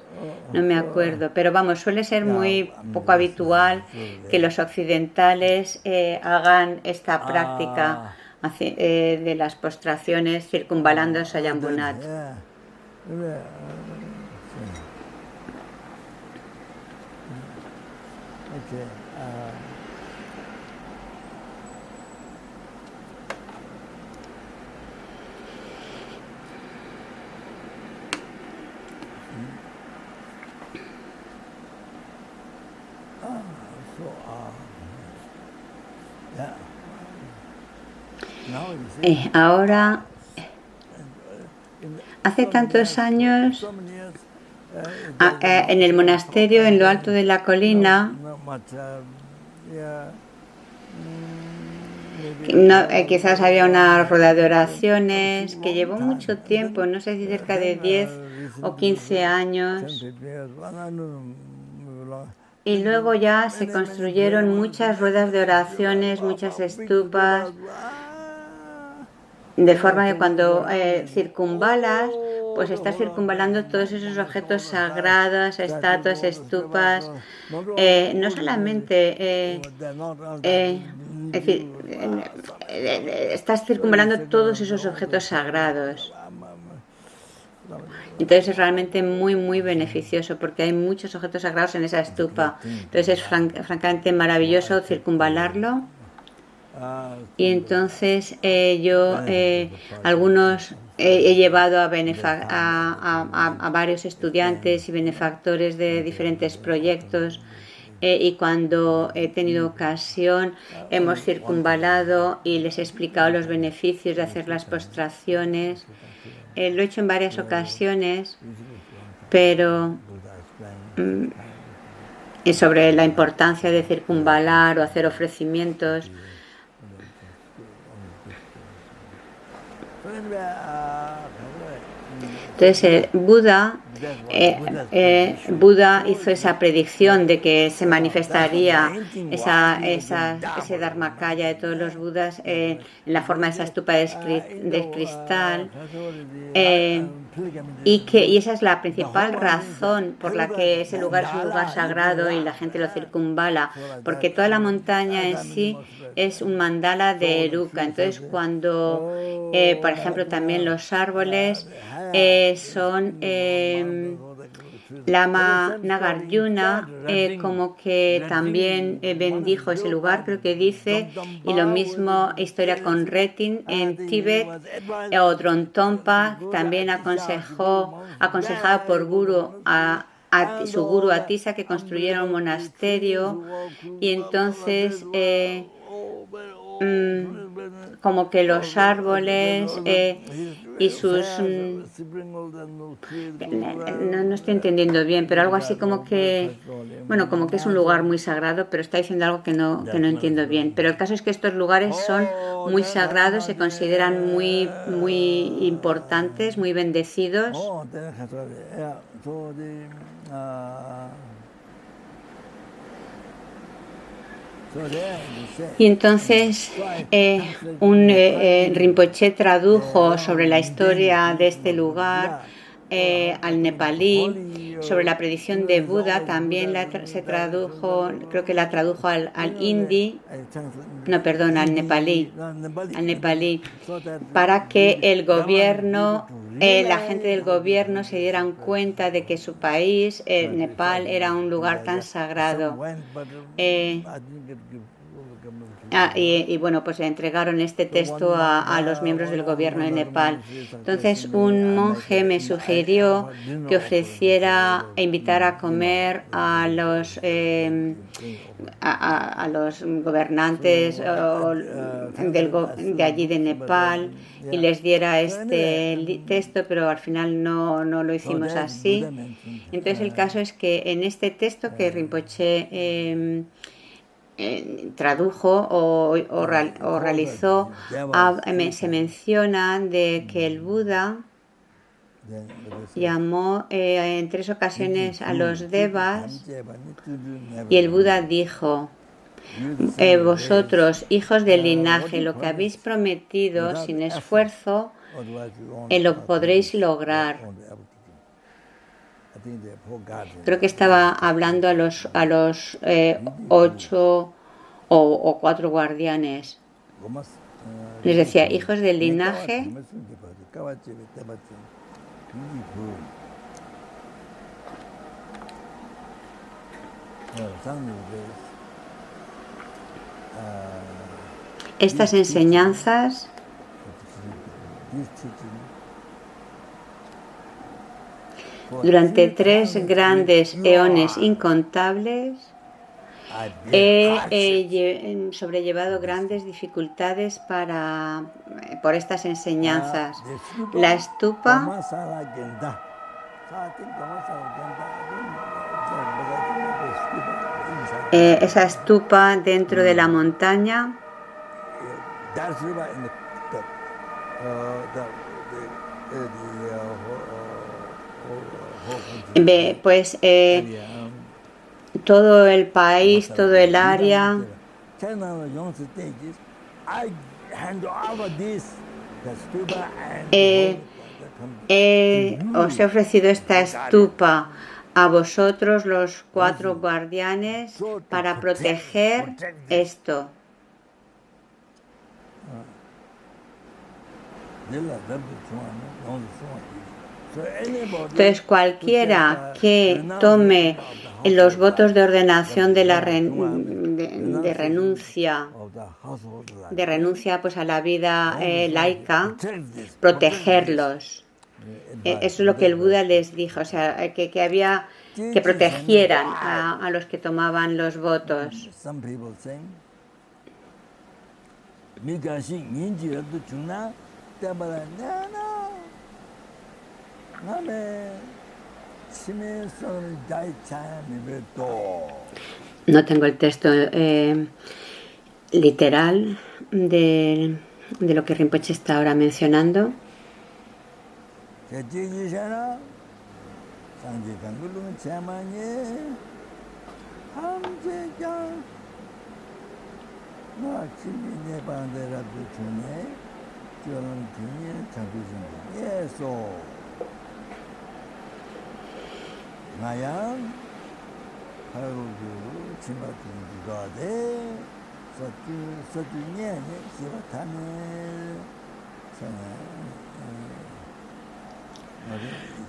no me acuerdo, pero vamos, suele ser muy poco habitual que los occidentales hagan esta práctica de las postraciones circunvalando Swayambhunath. Ahora, hace tantos años, en el monasterio en lo alto de la colina, quizás había una rueda de oraciones que llevó mucho tiempo, no sé si cerca de 10 o 15 años. Y luego ya se construyeron muchas ruedas de oraciones, muchas estupas, de forma que cuando circunvalas, pues estás circunvalando todos esos objetos sagrados, estatuas, estupas, no solamente, es decir, estás circunvalando todos esos objetos sagrados. Entonces es realmente muy, muy beneficioso porque hay muchos objetos sagrados en esa estupa. Entonces es francamente maravilloso circunvalarlo. Y entonces algunos he llevado a varios estudiantes y benefactores de diferentes proyectos y cuando he tenido ocasión hemos circunvalado y les he explicado los beneficios de hacer las postraciones. Lo he hecho en varias ocasiones, pero sobre la importancia de circunvalar o hacer ofrecimientos. Entonces Buda hizo esa predicción de que se manifestaría ese Dharmakaya de todos los Budas en la forma de esa estupa de cristal, y esa es la principal razón por la que ese lugar es un lugar sagrado y la gente lo circunvala, porque toda la montaña en sí es un mandala de eruca. Entonces cuando por ejemplo también los árboles son Lama Nagarjuna como que también bendijo ese lugar, creo que dice, y lo mismo historia con Retin en Tíbet, o Drontompa también aconsejado por su guru Atisa, que construyeron un monasterio, y entonces como que los árboles y sus... no estoy entendiendo bien, pero algo así como que... Bueno, como que es un lugar muy sagrado, pero está diciendo algo que no entiendo bien. Pero el caso es que estos lugares son muy sagrados, se consideran muy, muy importantes, muy bendecidos. Y entonces un Rinpoche tradujo sobre la historia de este lugar al nepalí, sobre la predicción de Buda, también se tradujo, creo que la tradujo al hindi, no, perdón, al nepalí, para que el gobierno, la gente del gobierno se dieran cuenta de que su país, Nepal, era un lugar tan sagrado. Y bueno, pues le entregaron este texto a los miembros del gobierno de Nepal. Entonces un monje me sugirió que ofreciera e invitara a comer a los gobernantes de allí de Nepal y les diera este texto, pero al final no lo hicimos así. Entonces el caso es que en este texto que Rinpoche tradujo o realizó, se menciona de que el Buda llamó en 3 ocasiones a los devas y el Buda dijo: vosotros, hijos del linaje, lo que habéis prometido sin esfuerzo, lo podréis lograr. Creo que estaba hablando a los 8 o 4 guardianes. Les decía: hijos del linaje, estas enseñanzas durante 3 grandes eones incontables he sobrellevado grandes dificultades por estas enseñanzas. La estupa, esa estupa dentro de la montaña, pues todo el país, todo el área. Os he ofrecido esta estupa a vosotros, los 4 guardianes, para proteger esto. Entonces, cualquiera que tome los votos de ordenación de renuncia pues a la vida laica, protegerlos. Eso es lo que el Buda les dijo, o sea, que había que protegieran a los que tomaban los votos. No tengo el texto literal de lo que Rinpoche está ahora mencionando.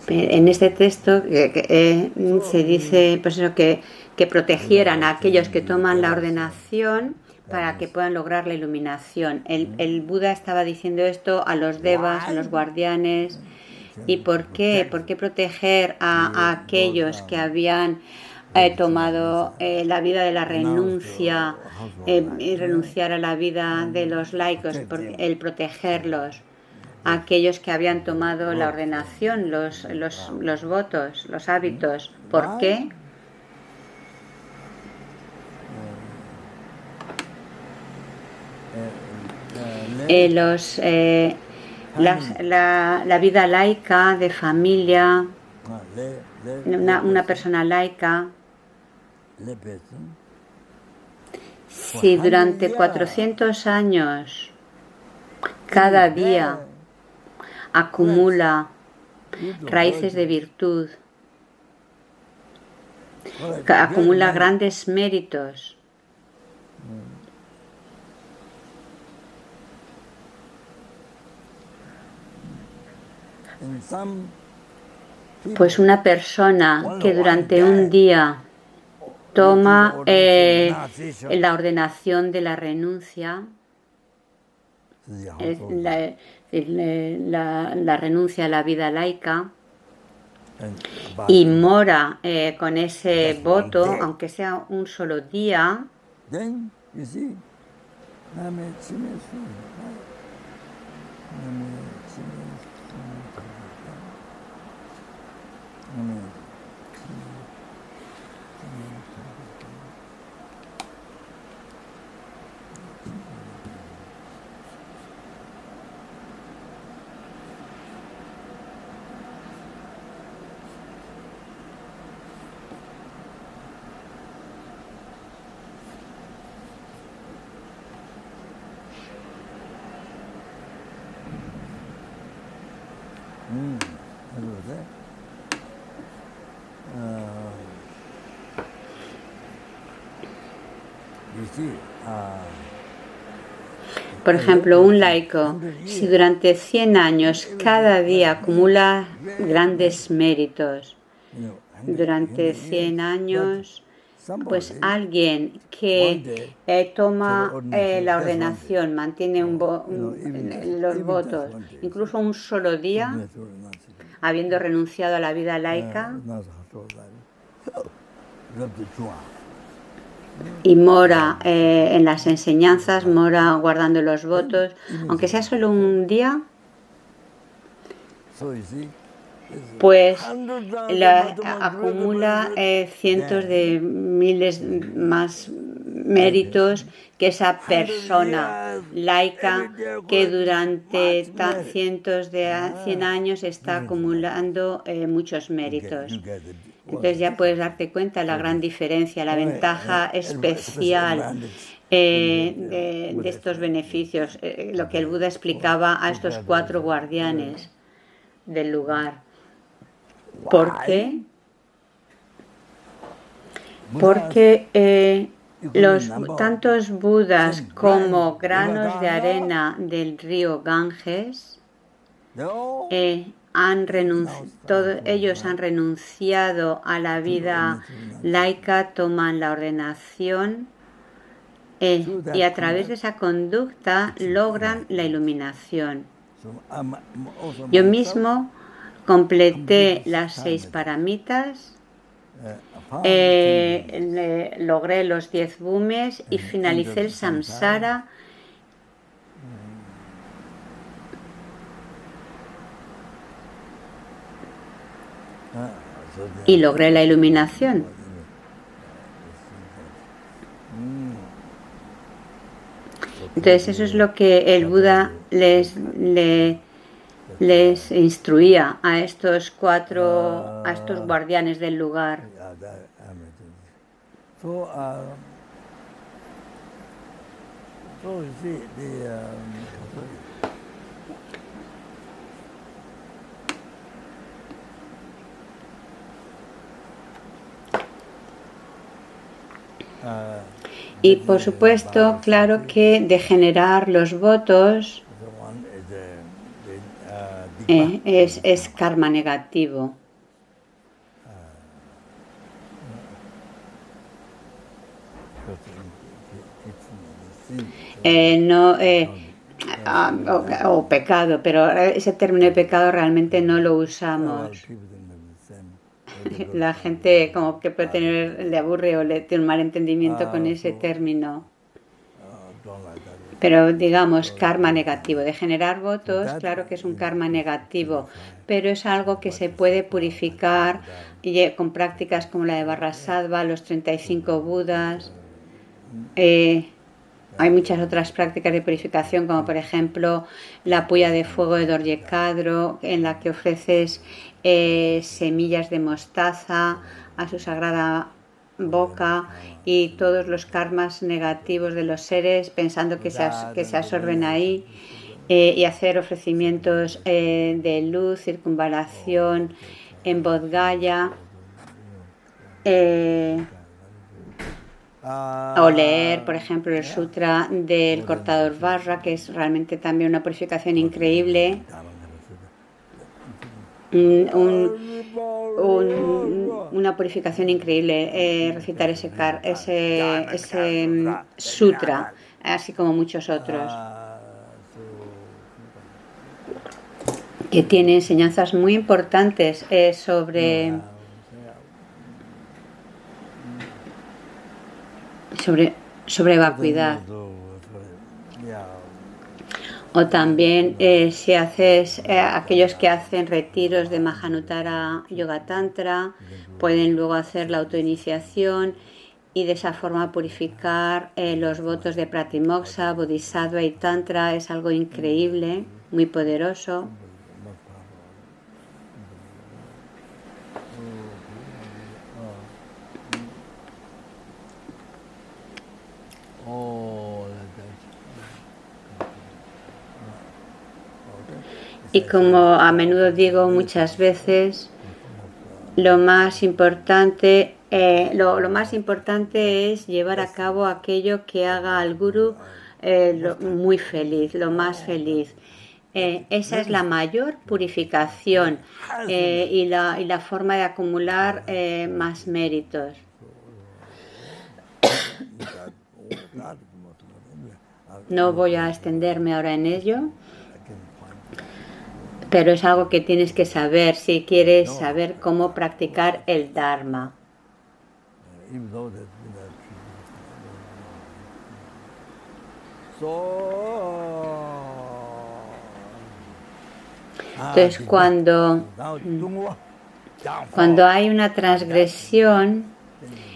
En este texto se dice pues eso, que protegieran a aquellos que toman la ordenación para que puedan lograr la iluminación. El Buda estaba diciendo esto a los devas, a los guardianes. ¿Y por qué? ¿Por qué proteger a aquellos que habían tomado la vida de la renuncia y renunciar a la vida de los laicos? El protegerlos. Aquellos que habían tomado la ordenación, los votos, los hábitos. ¿Por qué? La vida laica de familia, una persona laica, si durante 400 años cada día acumula raíces de virtud, acumula grandes méritos, pues una persona que durante un día toma la ordenación de la renuncia, la renuncia a la vida laica, y mora con ese voto, aunque sea un solo día, por ejemplo, un laico, si durante 100 años cada día acumula grandes méritos, durante 100 años, pues alguien que toma la ordenación, mantiene los votos, incluso un solo día, habiendo renunciado a la vida laica, y mora en las enseñanzas, mora guardando los votos, aunque sea solo un día, pues acumula cientos de miles más méritos que esa persona laica que durante cientos de 100 años está acumulando muchos méritos. Entonces ya puedes darte cuenta la gran diferencia, la ventaja especial de estos beneficios, lo que el Buda explicaba a estos 4 guardianes del lugar. ¿Por qué? Porque tantos Budas como granos de arena del río Ganges ellos han renunciado a la vida laica, toman la ordenación y a través de esa conducta logran la iluminación. Yo mismo completé las 6 paramitas, logré los 10 bhumes y finalicé el samsara. Y logré la iluminación. Entonces eso es lo que el Buda les instruía a estos 4, a estos guardianes del lugar. Y por supuesto, claro que de generar los votos es karma negativo. O pecado, pero ese término de pecado realmente no lo usamos. La gente como que le aburre o le tiene un mal entendimiento con ese término. Pero digamos, karma negativo. De generar votos, claro que es un karma negativo, pero es algo que se puede purificar con prácticas como la de Vajrasattva, los 35 Budas. Hay muchas otras prácticas de purificación, como por ejemplo la puya de fuego de Dorjekadro, en la que ofreces semillas de mostaza a su sagrada boca y todos los karmas negativos de los seres pensando que se absorben ahí, y hacer ofrecimientos de luz, circunvalación en Bodhgaya, o leer, por ejemplo, el sutra del cortador Vajra, que es realmente también una purificación increíble. Una purificación increíble, recitar ese sutra, así como muchos otros, que tiene enseñanzas muy importantes sobre vacuidad. O también si haces, aquellos que hacen retiros de Mahanuttara Yoga Tantra pueden luego hacer la autoiniciación y de esa forma purificar los votos de Pratimoksha, Bodhisattva y Tantra. Es algo increíble, muy poderoso. Y como a menudo digo muchas veces, lo más importante es llevar a cabo aquello que haga al gurú muy feliz, lo más feliz. Esa es la mayor purificación y la forma de acumular más méritos. No voy a extenderme ahora en ello, pero es algo que tienes que saber si quieres saber cómo practicar el Dharma. Entonces, cuando hay una transgresión,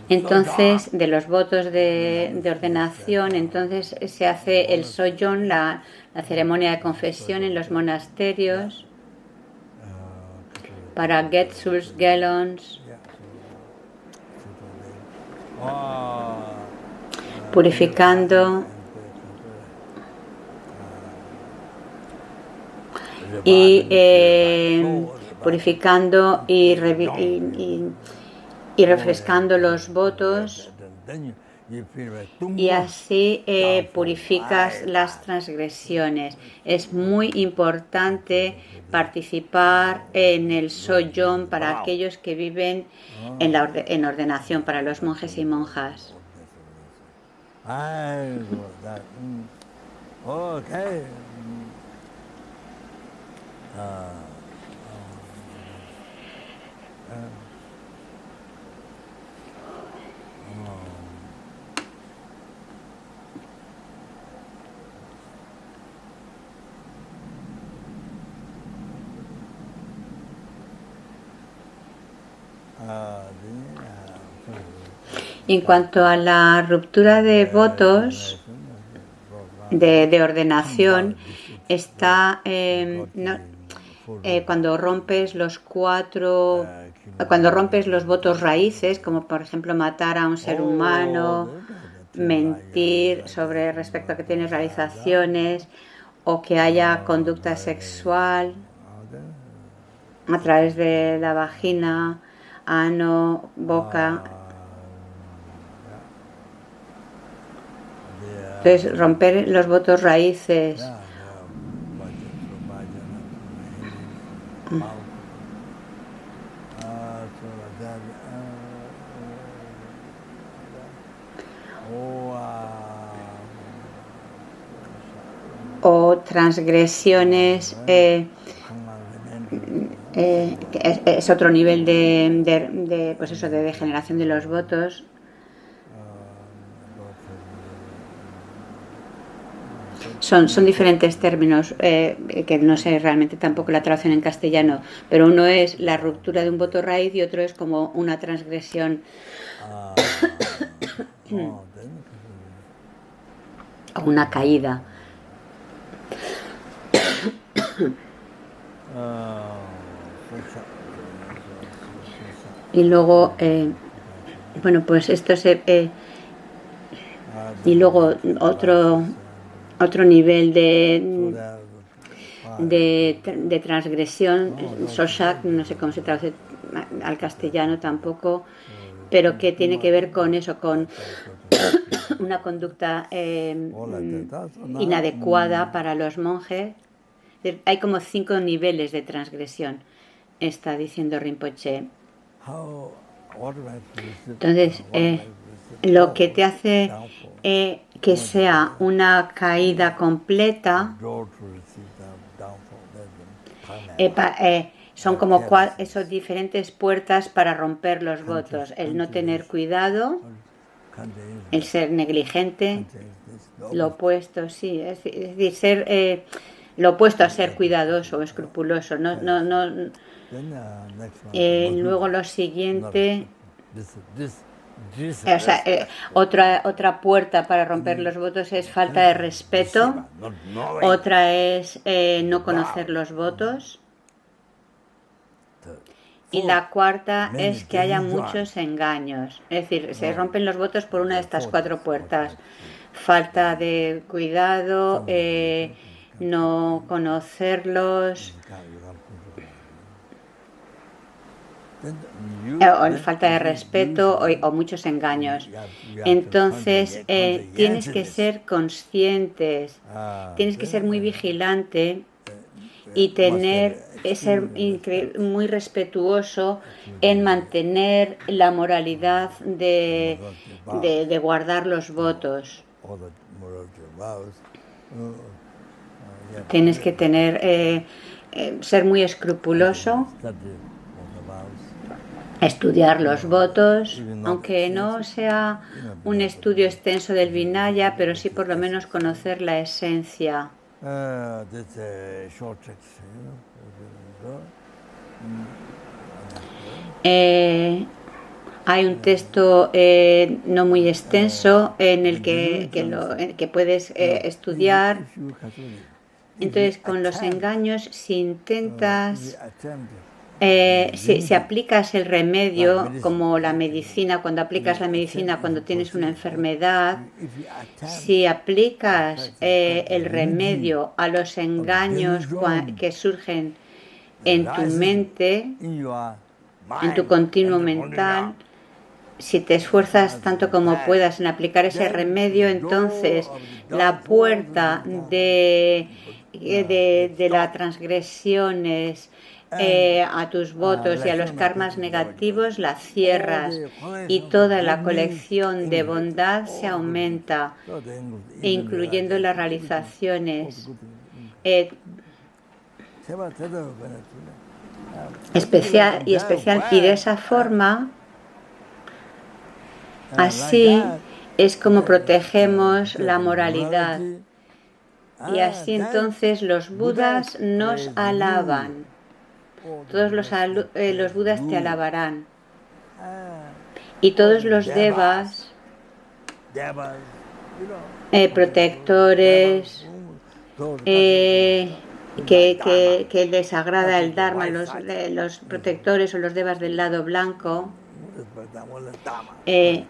entonces de los votos de ordenación, entonces se hace el sojourn, la ceremonia de confesión en los monasterios para Getsuls, Gelons, purificando y purificando y refrescando los votos, y así purificas las transgresiones. Es muy importante participar en el Soyom para aquellos que viven en ordenación, para los monjes y monjas. En cuanto a la ruptura de votos de ordenación, está cuando rompes los votos raíces, como por ejemplo matar a un ser humano, mentir sobre respecto a que tienes realizaciones, o que haya conducta sexual a través de la vagina, ano, boca. Entonces, romper los votos raíces o transgresiones es otro nivel pues eso, de degeneración de los votos. Son diferentes términos que no sé realmente tampoco la traducción en castellano, pero uno es la ruptura de un voto raíz y otro es como una transgresión o una caída. Y luego, bueno, pues esto y luego otro nivel de transgresión, Soshak, no sé cómo se traduce al castellano tampoco, pero que tiene que ver con eso, con una conducta inadecuada para los monjes. Hay como 5 niveles de transgresión, está diciendo Rinpoche. Entonces, lo que te hace que sea una caída completa son como esos diferentes puertas para romper los votos: el no tener cuidado, el ser negligente, lo opuesto, sí, es decir, ser lo opuesto a ser cuidadoso o escrupuloso. Luego lo siguiente, otra puerta para romper los votos es falta de respeto, otra es no conocer los votos, y la cuarta es que haya muchos engaños. Es decir, se rompen los votos por una de estas 4 puertas: falta de cuidado, no conocerlos, o falta de respeto, o muchos engaños. Entonces tienes que ser conscientes, tienes que ser muy vigilante y ser muy respetuoso en mantener la moralidad de guardar los votos. Tienes que ser muy escrupuloso, estudiar los votos, aunque no sea un estudio extenso del Vinaya, pero sí por lo menos conocer la esencia. Hay un texto no muy extenso en el que puedes estudiar. Entonces, con los engaños, si intentas si aplicas el remedio como la medicina, cuando aplicas la medicina cuando tienes una enfermedad, si aplicas el remedio a los engaños que surgen en tu mente, en tu continuo mental, si te esfuerzas tanto como puedas en aplicar ese remedio, entonces la puerta de las transgresiones a tus votos y a los karmas negativos la cierras y toda la colección de bondad se aumenta, incluyendo las realizaciones especial, y de esa forma, así es como protegemos la moralidad. Y así entonces los Budas nos alaban. Todos los Budas te alabarán. Y todos los Devas, protectores, que les agrada el Dharma, los protectores o los Devas del lado blanco, te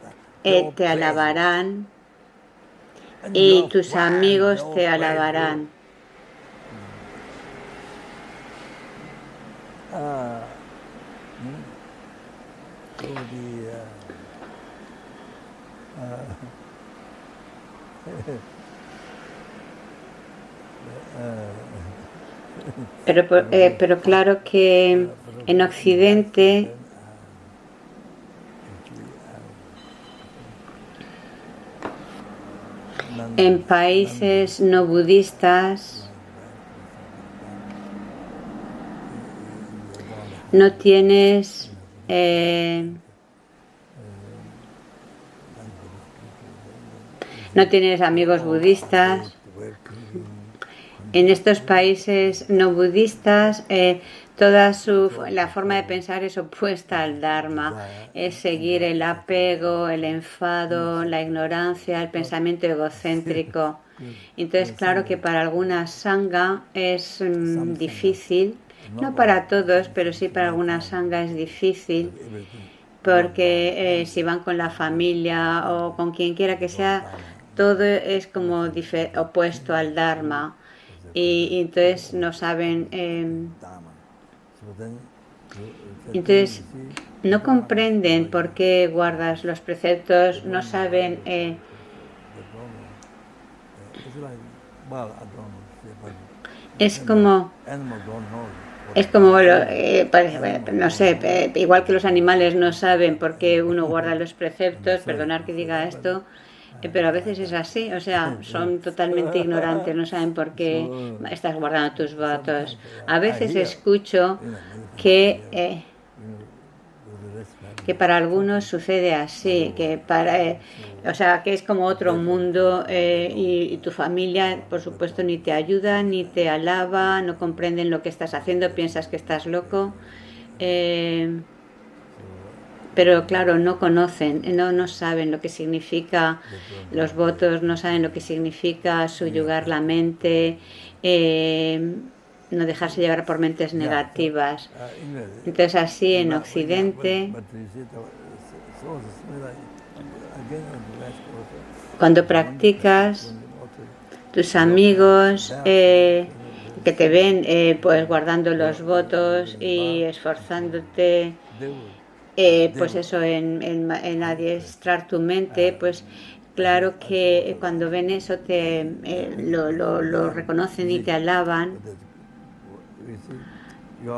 alabarán. Y tus amigos te alabarán. Pero claro que en Occidente en países no budistas no tienes amigos budistas. En estos países no budistas la forma de pensar es opuesta al Dharma, es seguir el apego, el enfado, la ignorancia, el pensamiento egocéntrico. Entonces, claro que para alguna sangha es difícil, no para todos, pero sí para alguna sangha es difícil, porque si van con la familia o con quien quiera que sea, todo es como opuesto al Dharma. Y entonces no saben, entonces no comprenden por qué guardas los preceptos, no saben, es como no sé, igual que los animales no saben por qué uno guarda los preceptos, perdonar que diga esto, pero a veces es así, o sea, son totalmente ignorantes, no saben por qué estás guardando tus votos. A veces escucho que para algunos sucede así, que o sea, que es como otro mundo y tu familia, por supuesto, ni te ayuda, ni te alaba, no comprenden lo que estás haciendo, piensas que estás loco. Pero claro, no conocen, no saben lo que significa los votos, no saben lo que significa subyugar la mente, no dejarse llevar por mentes negativas. Entonces así en Occidente, cuando practicas, tus amigos que te ven pues guardando los votos y esforzándote, pues eso, en adiestrar tu mente, pues claro que cuando ven eso lo reconocen y te alaban,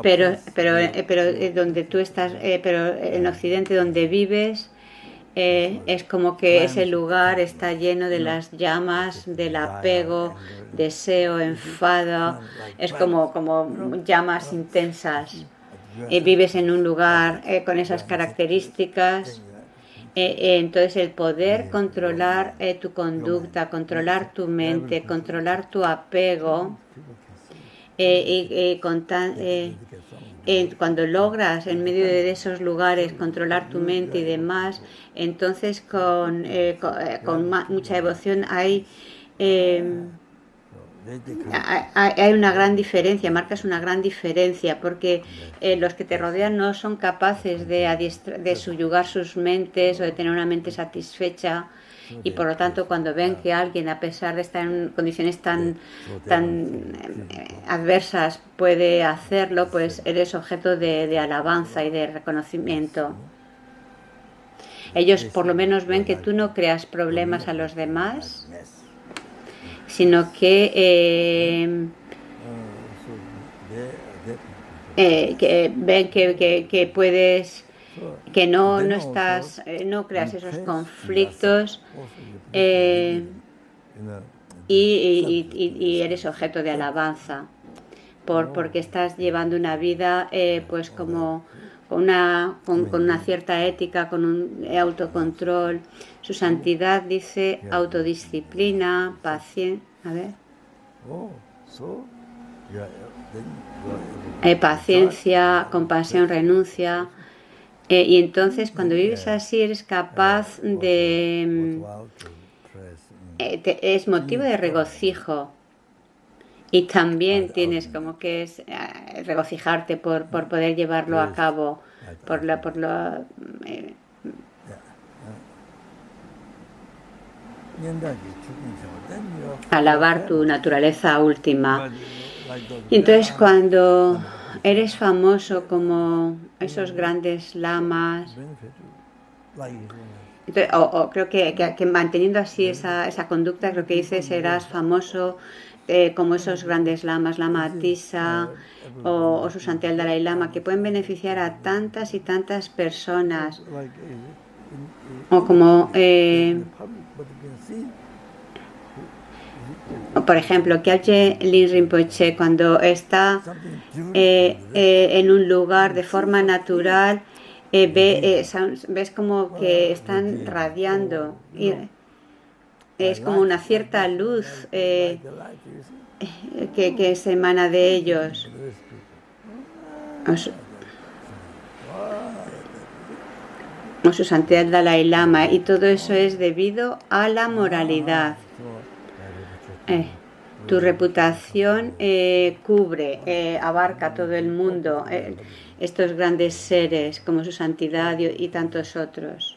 pero donde tú estás, pero en Occidente donde vives, es como que ese lugar está lleno de las llamas del apego, deseo, enfado, es como llamas intensas. Vives en un lugar con esas características, entonces el poder controlar tu conducta, controlar tu mente, controlar tu apego, cuando logras en medio de esos lugares controlar tu mente y demás, entonces con mucha devoción hay hay una gran diferencia, marcas una gran diferencia, porque los que te rodean no son capaces de subyugar sus mentes o de tener una mente satisfecha, y por lo tanto cuando ven que alguien, a pesar de estar en condiciones tan adversas, puede hacerlo, pues eres objeto de alabanza y de reconocimiento. Ellos por lo menos ven que tú no creas problemas a los demás, sino que ven que puedes, que no creas esos conflictos, y eres objeto de alabanza porque estás llevando una vida pues como con una cierta ética, con un autocontrol. Su santidad dice autodisciplina, paciencia, paciencia, compasión, renuncia. Y entonces cuando vives así eres capaz de... es motivo de regocijo. Y también tienes como que es regocijarte por poder llevarlo a cabo, alabar tu naturaleza última. Y entonces cuando eres famoso como esos grandes lamas, entonces, creo que manteniendo así esa conducta, creo que dices, serás famoso como esos grandes lamas, Lama Atisa o su santidad el Dalai Lama, que pueden beneficiar a tantas y tantas personas. O como, por ejemplo, Kyalche Lin Rinpoche, cuando está en un lugar de forma natural, ves como que están radiando. Es como una cierta luz que se emana de ellos. O su santidad Dalai Lama. Y todo eso es debido a la moralidad. Tu reputación abarca todo el mundo. Estos grandes seres como su santidad y tantos otros.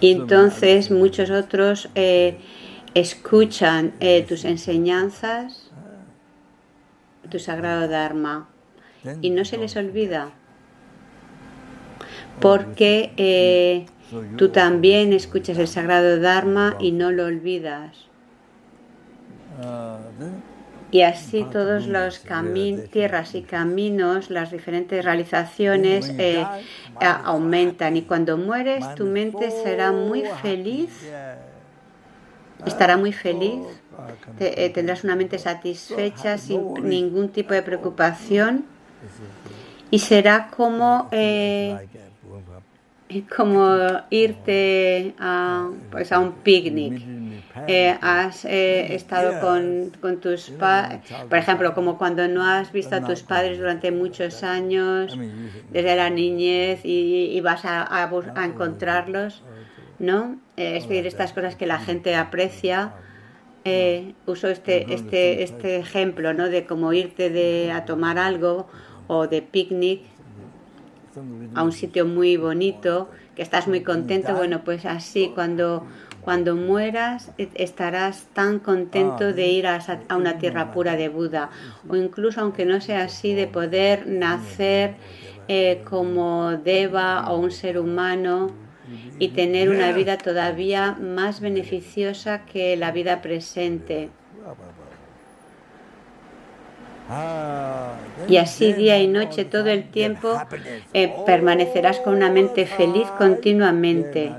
Y entonces muchos otros escuchan tus enseñanzas, tu sagrado Dharma, y no se les olvida, porque tú también escuchas el sagrado Dharma y no lo olvidas. Y así todos los tierras y caminos, las diferentes realizaciones aumentan. Y cuando mueres, tu mente será muy feliz, estará muy feliz, tendrás una mente satisfecha, sin ningún tipo de preocupación. Y será como irte a un picnic. Has estado con tus padres, por ejemplo, como cuando no has visto a tus padres durante muchos años, desde la niñez, y vas a encontrarlos, ¿no? Es decir, estas cosas que la gente aprecia. Uso este ejemplo, ¿no? De cómo irte a tomar algo o de picnic a un sitio muy bonito, que estás muy contento. Bueno, pues así cuando mueras estarás tan contento de ir a una tierra pura de Buda, o incluso aunque no sea así, de poder nacer como Deva o un ser humano y tener una vida todavía más beneficiosa que la vida presente. Y así día y noche, todo el tiempo, permanecerás con una mente feliz continuamente.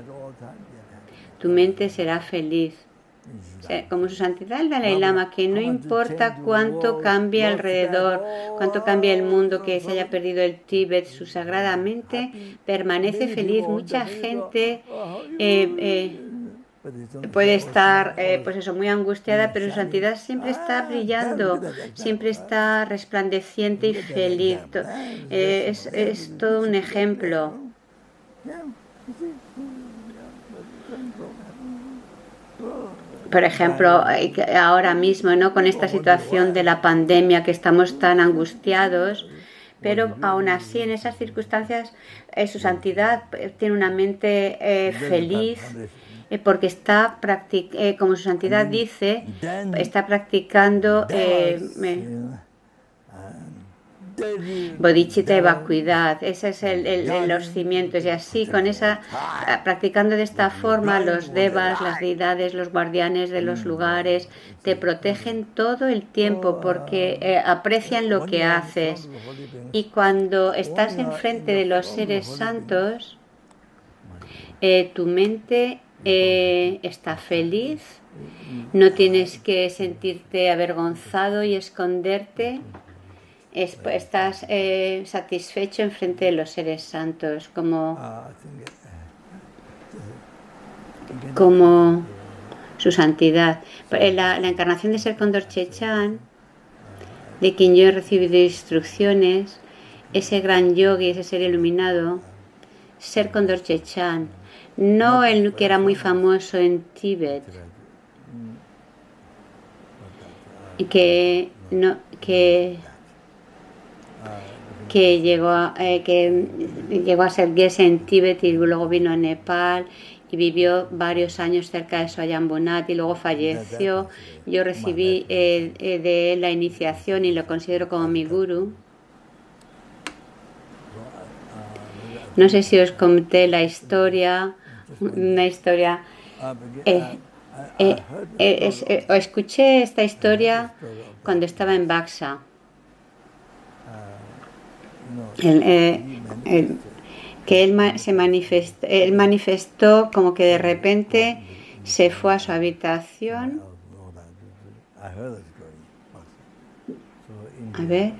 Tu mente será feliz. O sea, como su santidad el Dalai Lama, que no importa cuánto cambie alrededor, cuánto cambie el mundo, que se haya perdido el Tíbet, su sagrada mente permanece feliz. Mucha gente puede estar muy angustiada, pero su santidad siempre está brillando, siempre está resplandeciente y feliz. Es todo un ejemplo. por ejemplo, ahora mismo, ¿no? Con esta situación de la pandemia que estamos tan angustiados, pero aún así en esas circunstancias su santidad tiene una mente feliz porque está, como su santidad dice, está practicando bodhicitta y vacuidad. Ese es los cimientos, y así con practicando de esta forma, los devas, las deidades, los guardianes de los lugares te protegen todo el tiempo porque aprecian lo que haces, y cuando estás enfrente de los seres santos tu mente está feliz, no tienes que sentirte avergonzado y esconderte. Estás satisfecho en frente de los seres santos, como su santidad. La encarnación de Ser Condorcet Chan, de quien yo he recibido instrucciones, ese gran yogi, ese ser iluminado, Ser Condorcet Chan, no el que era muy famoso en Tíbet, que llegó a ser Geshe en Tíbet y luego vino a Nepal y vivió varios años cerca de Swayambhunath y luego falleció. Yo recibí de él la iniciación y lo considero como mi guru. No sé si os conté la historia, una historia. Escuché esta historia cuando estaba en Baxa. Que él manifestó como que de repente se fue a su habitación. A ver.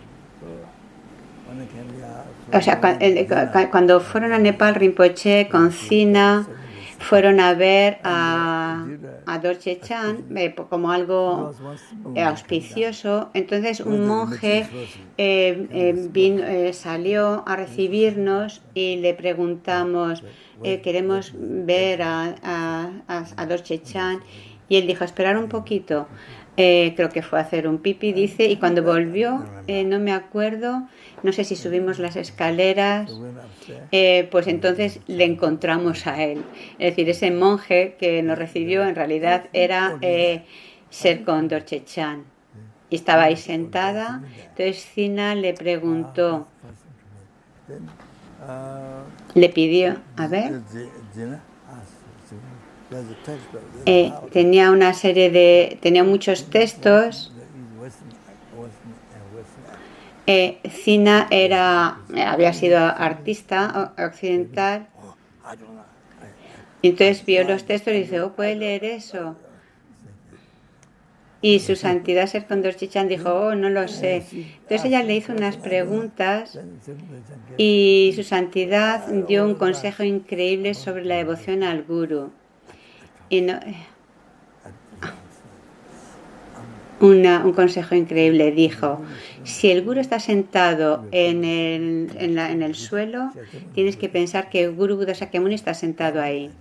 O sea, cuando fueron a Nepal, Rinpoche con Cina fueron a ver a Dorje Chan como algo auspicioso. Entonces un monje salió a recibirnos y le preguntamos, queremos ver a Dorje Chan, y él dijo, esperar un poquito. Creo que fue a hacer un pipí, dice, y cuando volvió, no me acuerdo, no sé si subimos las escaleras, pues entonces le encontramos a él. Es decir, ese monje que nos recibió en realidad era Ser Condorcet Chan. Y estaba ahí sentada. Entonces Cina le preguntó, le pidió, a ver, tenía muchos textos. Cina había sido artista occidental, y entonces vio los textos y dice, ¿puede leer eso? Y su santidad Ser Condorcet Chan dijo, no lo sé. Entonces ella le hizo unas preguntas y su santidad dio un consejo increíble sobre la devoción al guru. Un consejo increíble, dijo, si el guru está sentado en el suelo, tienes que pensar que el guru Buda Shakyamuni está sentado ahí.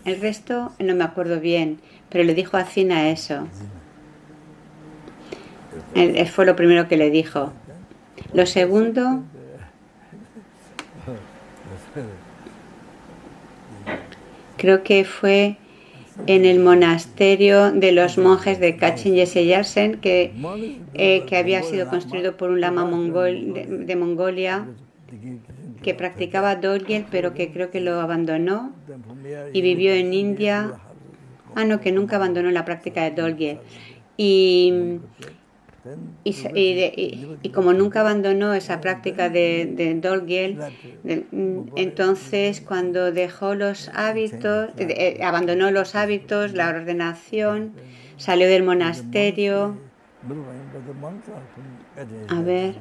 El resto no me acuerdo bien, pero le dijo a Cina eso. Fue lo primero que le dijo. Lo segundo, creo que fue en el monasterio de los monjes de Kachin Yeshe Yarsen, que había sido construido por un lama de Mongolia, que practicaba Dorgyel, pero que creo que lo abandonó y vivió en India. Que nunca abandonó la práctica de Dorgyel. Y como nunca abandonó esa práctica de Dorgyel, entonces cuando dejó los hábitos, abandonó los hábitos, la ordenación, salió del monasterio. A ver,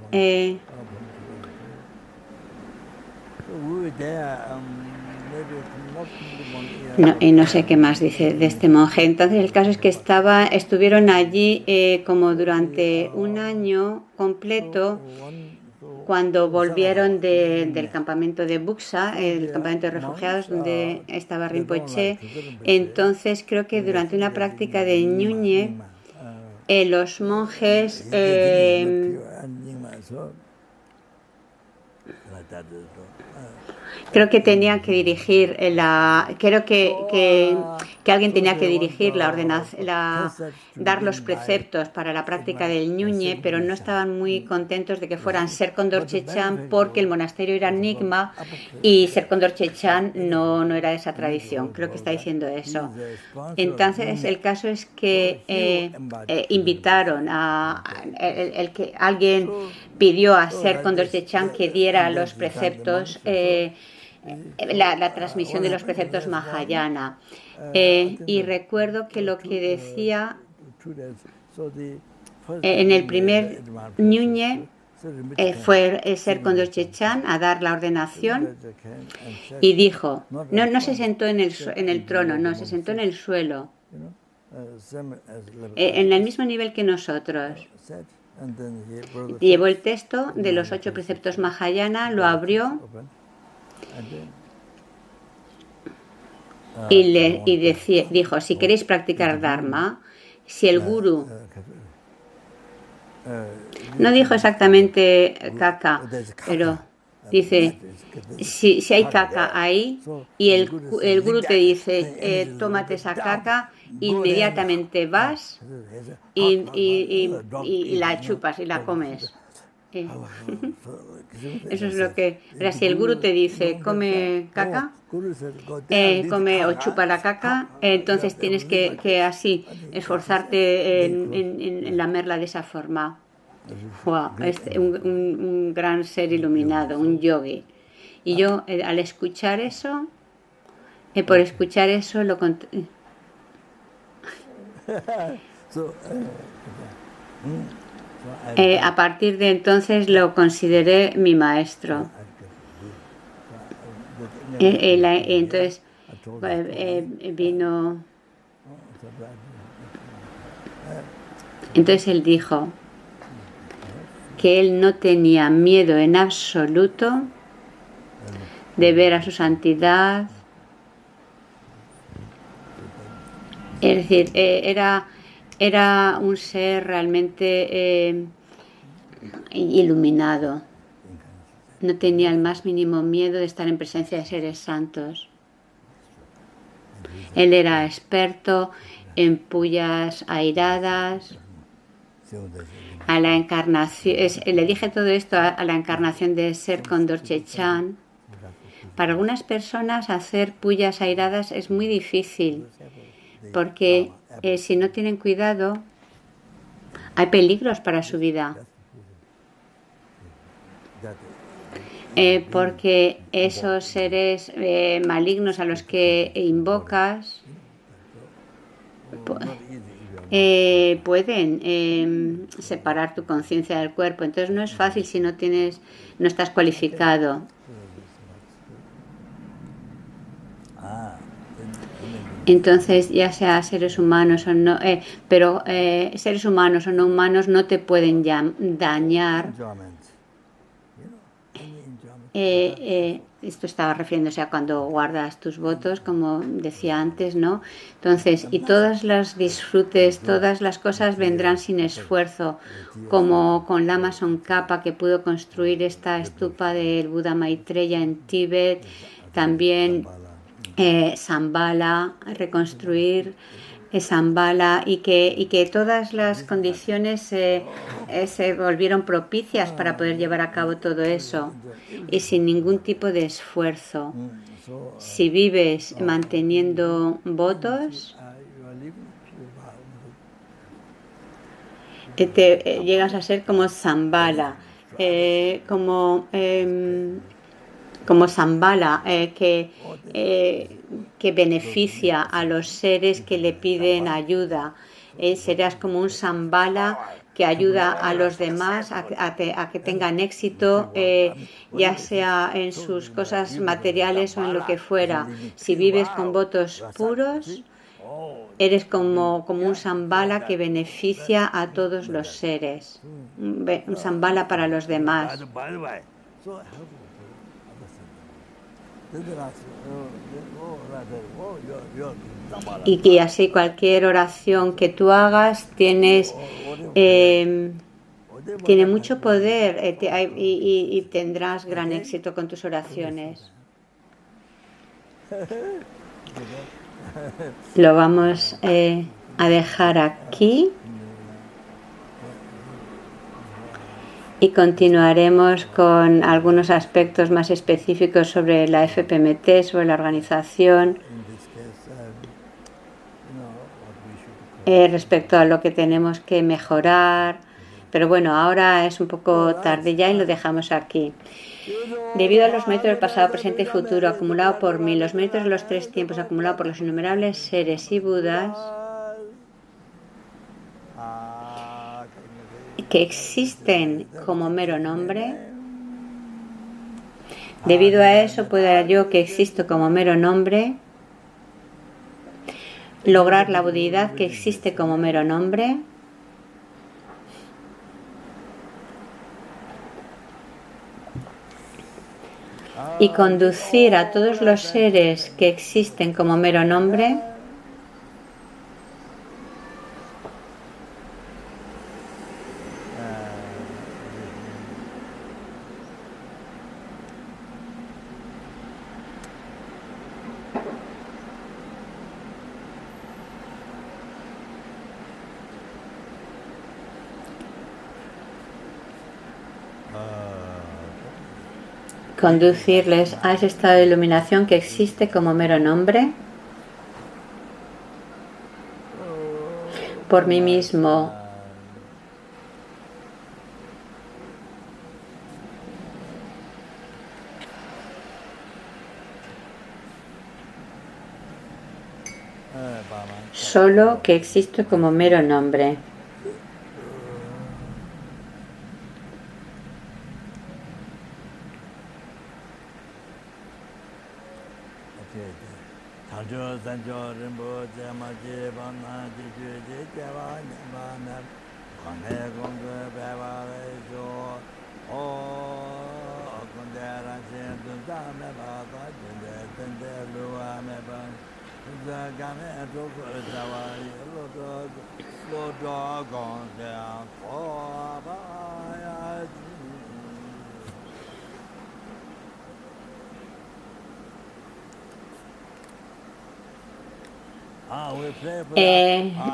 no sé qué más dice de este monje. Entonces el caso es que estuvieron allí como durante un año completo, cuando volvieron del campamento de Buxa, el campamento de refugiados donde estaba Rinpoche. Entonces creo que durante una práctica de Ñuñe, los monjes creo que tenía que dirigir creo que alguien tenía que dirigir la ordenación, dar los preceptos para la práctica del Ñuñe, pero no estaban muy contentos de que fueran Serkon Dorje Chan porque el monasterio era Nyingma y Serkon Dorje Chan no era de esa tradición. Creo que está diciendo eso. Entonces el caso es que invitaron el que alguien pidió a Serkon Dorje Chan que diera los preceptos, la transmisión de los preceptos Mahayana. Y recuerdo que lo que decía en el primer Ñuñe fue Serkon Dorje Chan a dar la ordenación y dijo, no se sentó en el trono, no, se sentó en el suelo, en el mismo nivel que nosotros. Llevó el texto de los 8 preceptos Mahayana, lo abrió y dijo, si queréis practicar Dharma, si el Guru, no dijo exactamente caca, pero dice, si hay caca ahí y el Guru te dice, tómate esa caca, inmediatamente vas y la chupas y la comes. Eso es lo que... Si el Guru te dice, come caca, come o chupa la caca, entonces tienes que así esforzarte en lamerla de esa forma. Wow, es un gran ser iluminado, un yogi. Y yo al escuchar eso, por escuchar eso lo a partir de entonces lo consideré mi maestro. Entonces vino. Entonces él dijo que él no tenía miedo en absoluto de ver a su santidad. Es decir, era un ser realmente iluminado. No tenía el más mínimo miedo de estar en presencia de seres santos. Él era experto en pullas airadas, a la encarnación. Le dije todo esto a la encarnación de Serkon Dorje Chan. Para algunas personas hacer pullas airadas es muy difícil, porque si no tienen cuidado, hay peligros para su vida. Porque esos seres malignos a los que invocas pueden separar tu conciencia del cuerpo. Entonces no es fácil si no estás cualificado. Entonces, ya sea seres humanos o no, pero seres humanos o no humanos no te pueden dañar. Esto estaba refiriéndose a cuando guardas tus votos, como decía antes, ¿no? Entonces, y todos los disfrutes, todas las cosas vendrán sin esfuerzo, como con Lama Tsongkhapa, que pudo construir esta estupa del Buda Maitreya en Tíbet, también Shambhala, reconstruir Shambhala, y que todas las condiciones se volvieron propicias para poder llevar a cabo todo eso, y sin ningún tipo de esfuerzo. Si vives manteniendo votos, llegas a ser como Shambhala, como Shambhala, que beneficia a los seres que le piden ayuda. Serás como un Shambhala que ayuda a los demás a que tengan éxito, ya sea en sus cosas materiales o en lo que fuera. Si vives con votos puros, Eres como un Shambhala que beneficia a todos los seres, un Shambhala para los demás. Y que así cualquier oración que tú hagas tiene mucho poder y tendrás gran éxito con tus oraciones. Lo vamos a dejar aquí y continuaremos con algunos aspectos más específicos sobre la FPMT, sobre la organización, respecto a lo que tenemos que mejorar. Pero bueno, ahora es un poco tarde ya y lo dejamos aquí. Debido a los méritos del pasado, presente y futuro acumulado por mí, los méritos de los tres tiempos acumulados por los innumerables seres y Budas que existen como mero nombre, debido a eso puedo yo que existo como mero nombre lograr la budidad que existe como mero nombre y conducir a todos los seres que existen como mero nombre conducirles a ese estado de iluminación que existe como mero nombre por mí mismo. Solo que existo como mero nombre.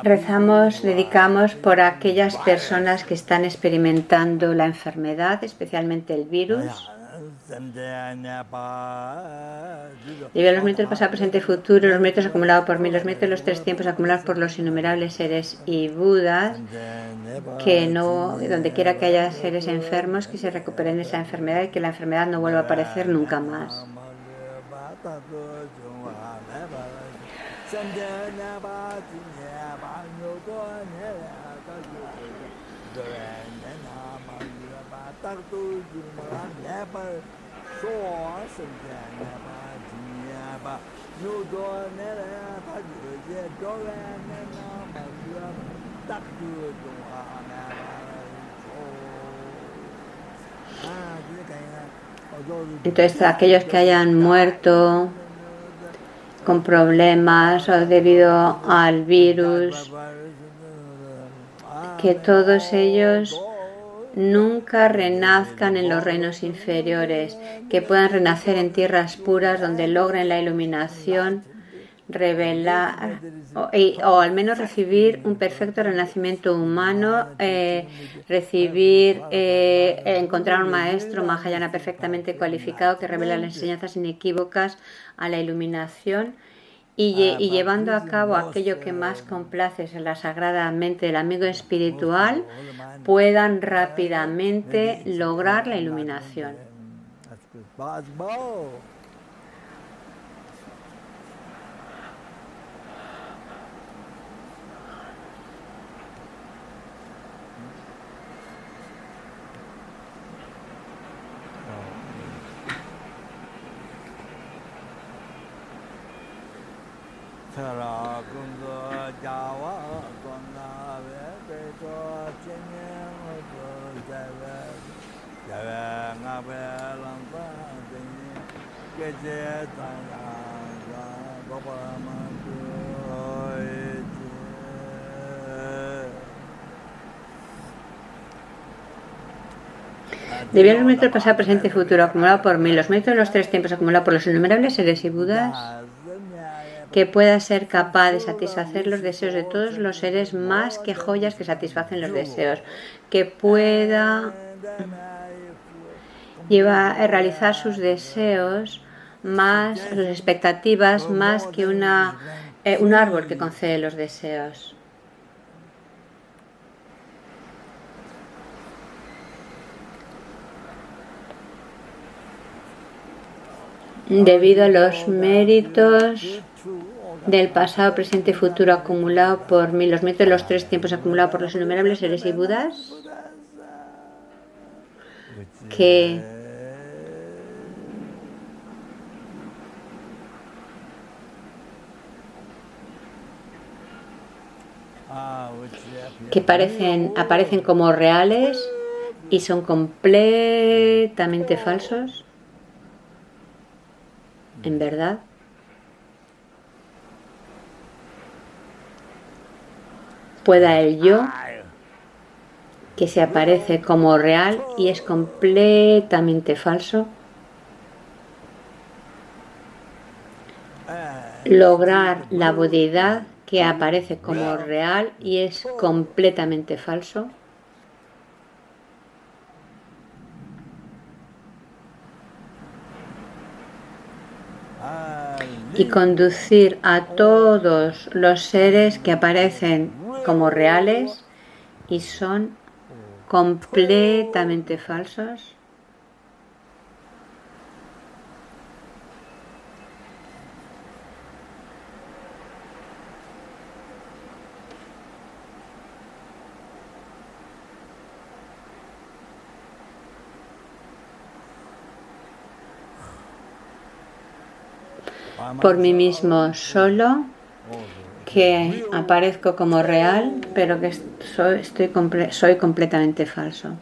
Rezamos, dedicamos por aquellas personas que están experimentando la enfermedad, especialmente el virus. Debido a los méritos del pasado, presente y futuro, los méritos acumulados por mí, los méritos de los tres tiempos acumulados por los innumerables seres y Budas, que no, donde quiera que haya seres enfermos, que se recuperen de esa enfermedad y que la enfermedad no vuelva a aparecer nunca más. Entonces, aquellos que hayan muerto con problemas o debido al virus, que todos ellos nunca renazcan en los reinos inferiores, que puedan renacer en tierras puras donde logren la iluminación, revelar o al menos recibir un perfecto renacimiento humano, encontrar un maestro Mahayana perfectamente cualificado que revela las enseñanzas inequívocas a la iluminación y llevando a cabo aquello que más complace en la sagrada mente del amigo espiritual, puedan rápidamente lograr la iluminación. Debido a los méritos pasado, presente y futuro acumulado por mí, los méritos de los tres tiempos acumulados por los innumerables seres y Budas, que pueda ser capaz de satisfacer los deseos de todos los seres más que joyas que satisfacen los deseos, que pueda realizar sus deseos más, sus expectativas más que un árbol que concede los deseos. Debido a los méritos del pasado, presente y futuro acumulado por mí, los méritos de los tres tiempos acumulados por los innumerables seres y Budas, que aparecen como reales y son completamente falsos, en verdad. Pueda el yo, que se aparece como real y es completamente falso, lograr la bodhidad, que aparece como real y es completamente falso, y conducir a todos los seres que aparecen como reales y son completamente falsos, por mí mismo solo, que aparezco como real, pero que soy completamente falso.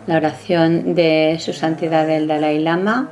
La oración de Su Santidad el Dalai Lama.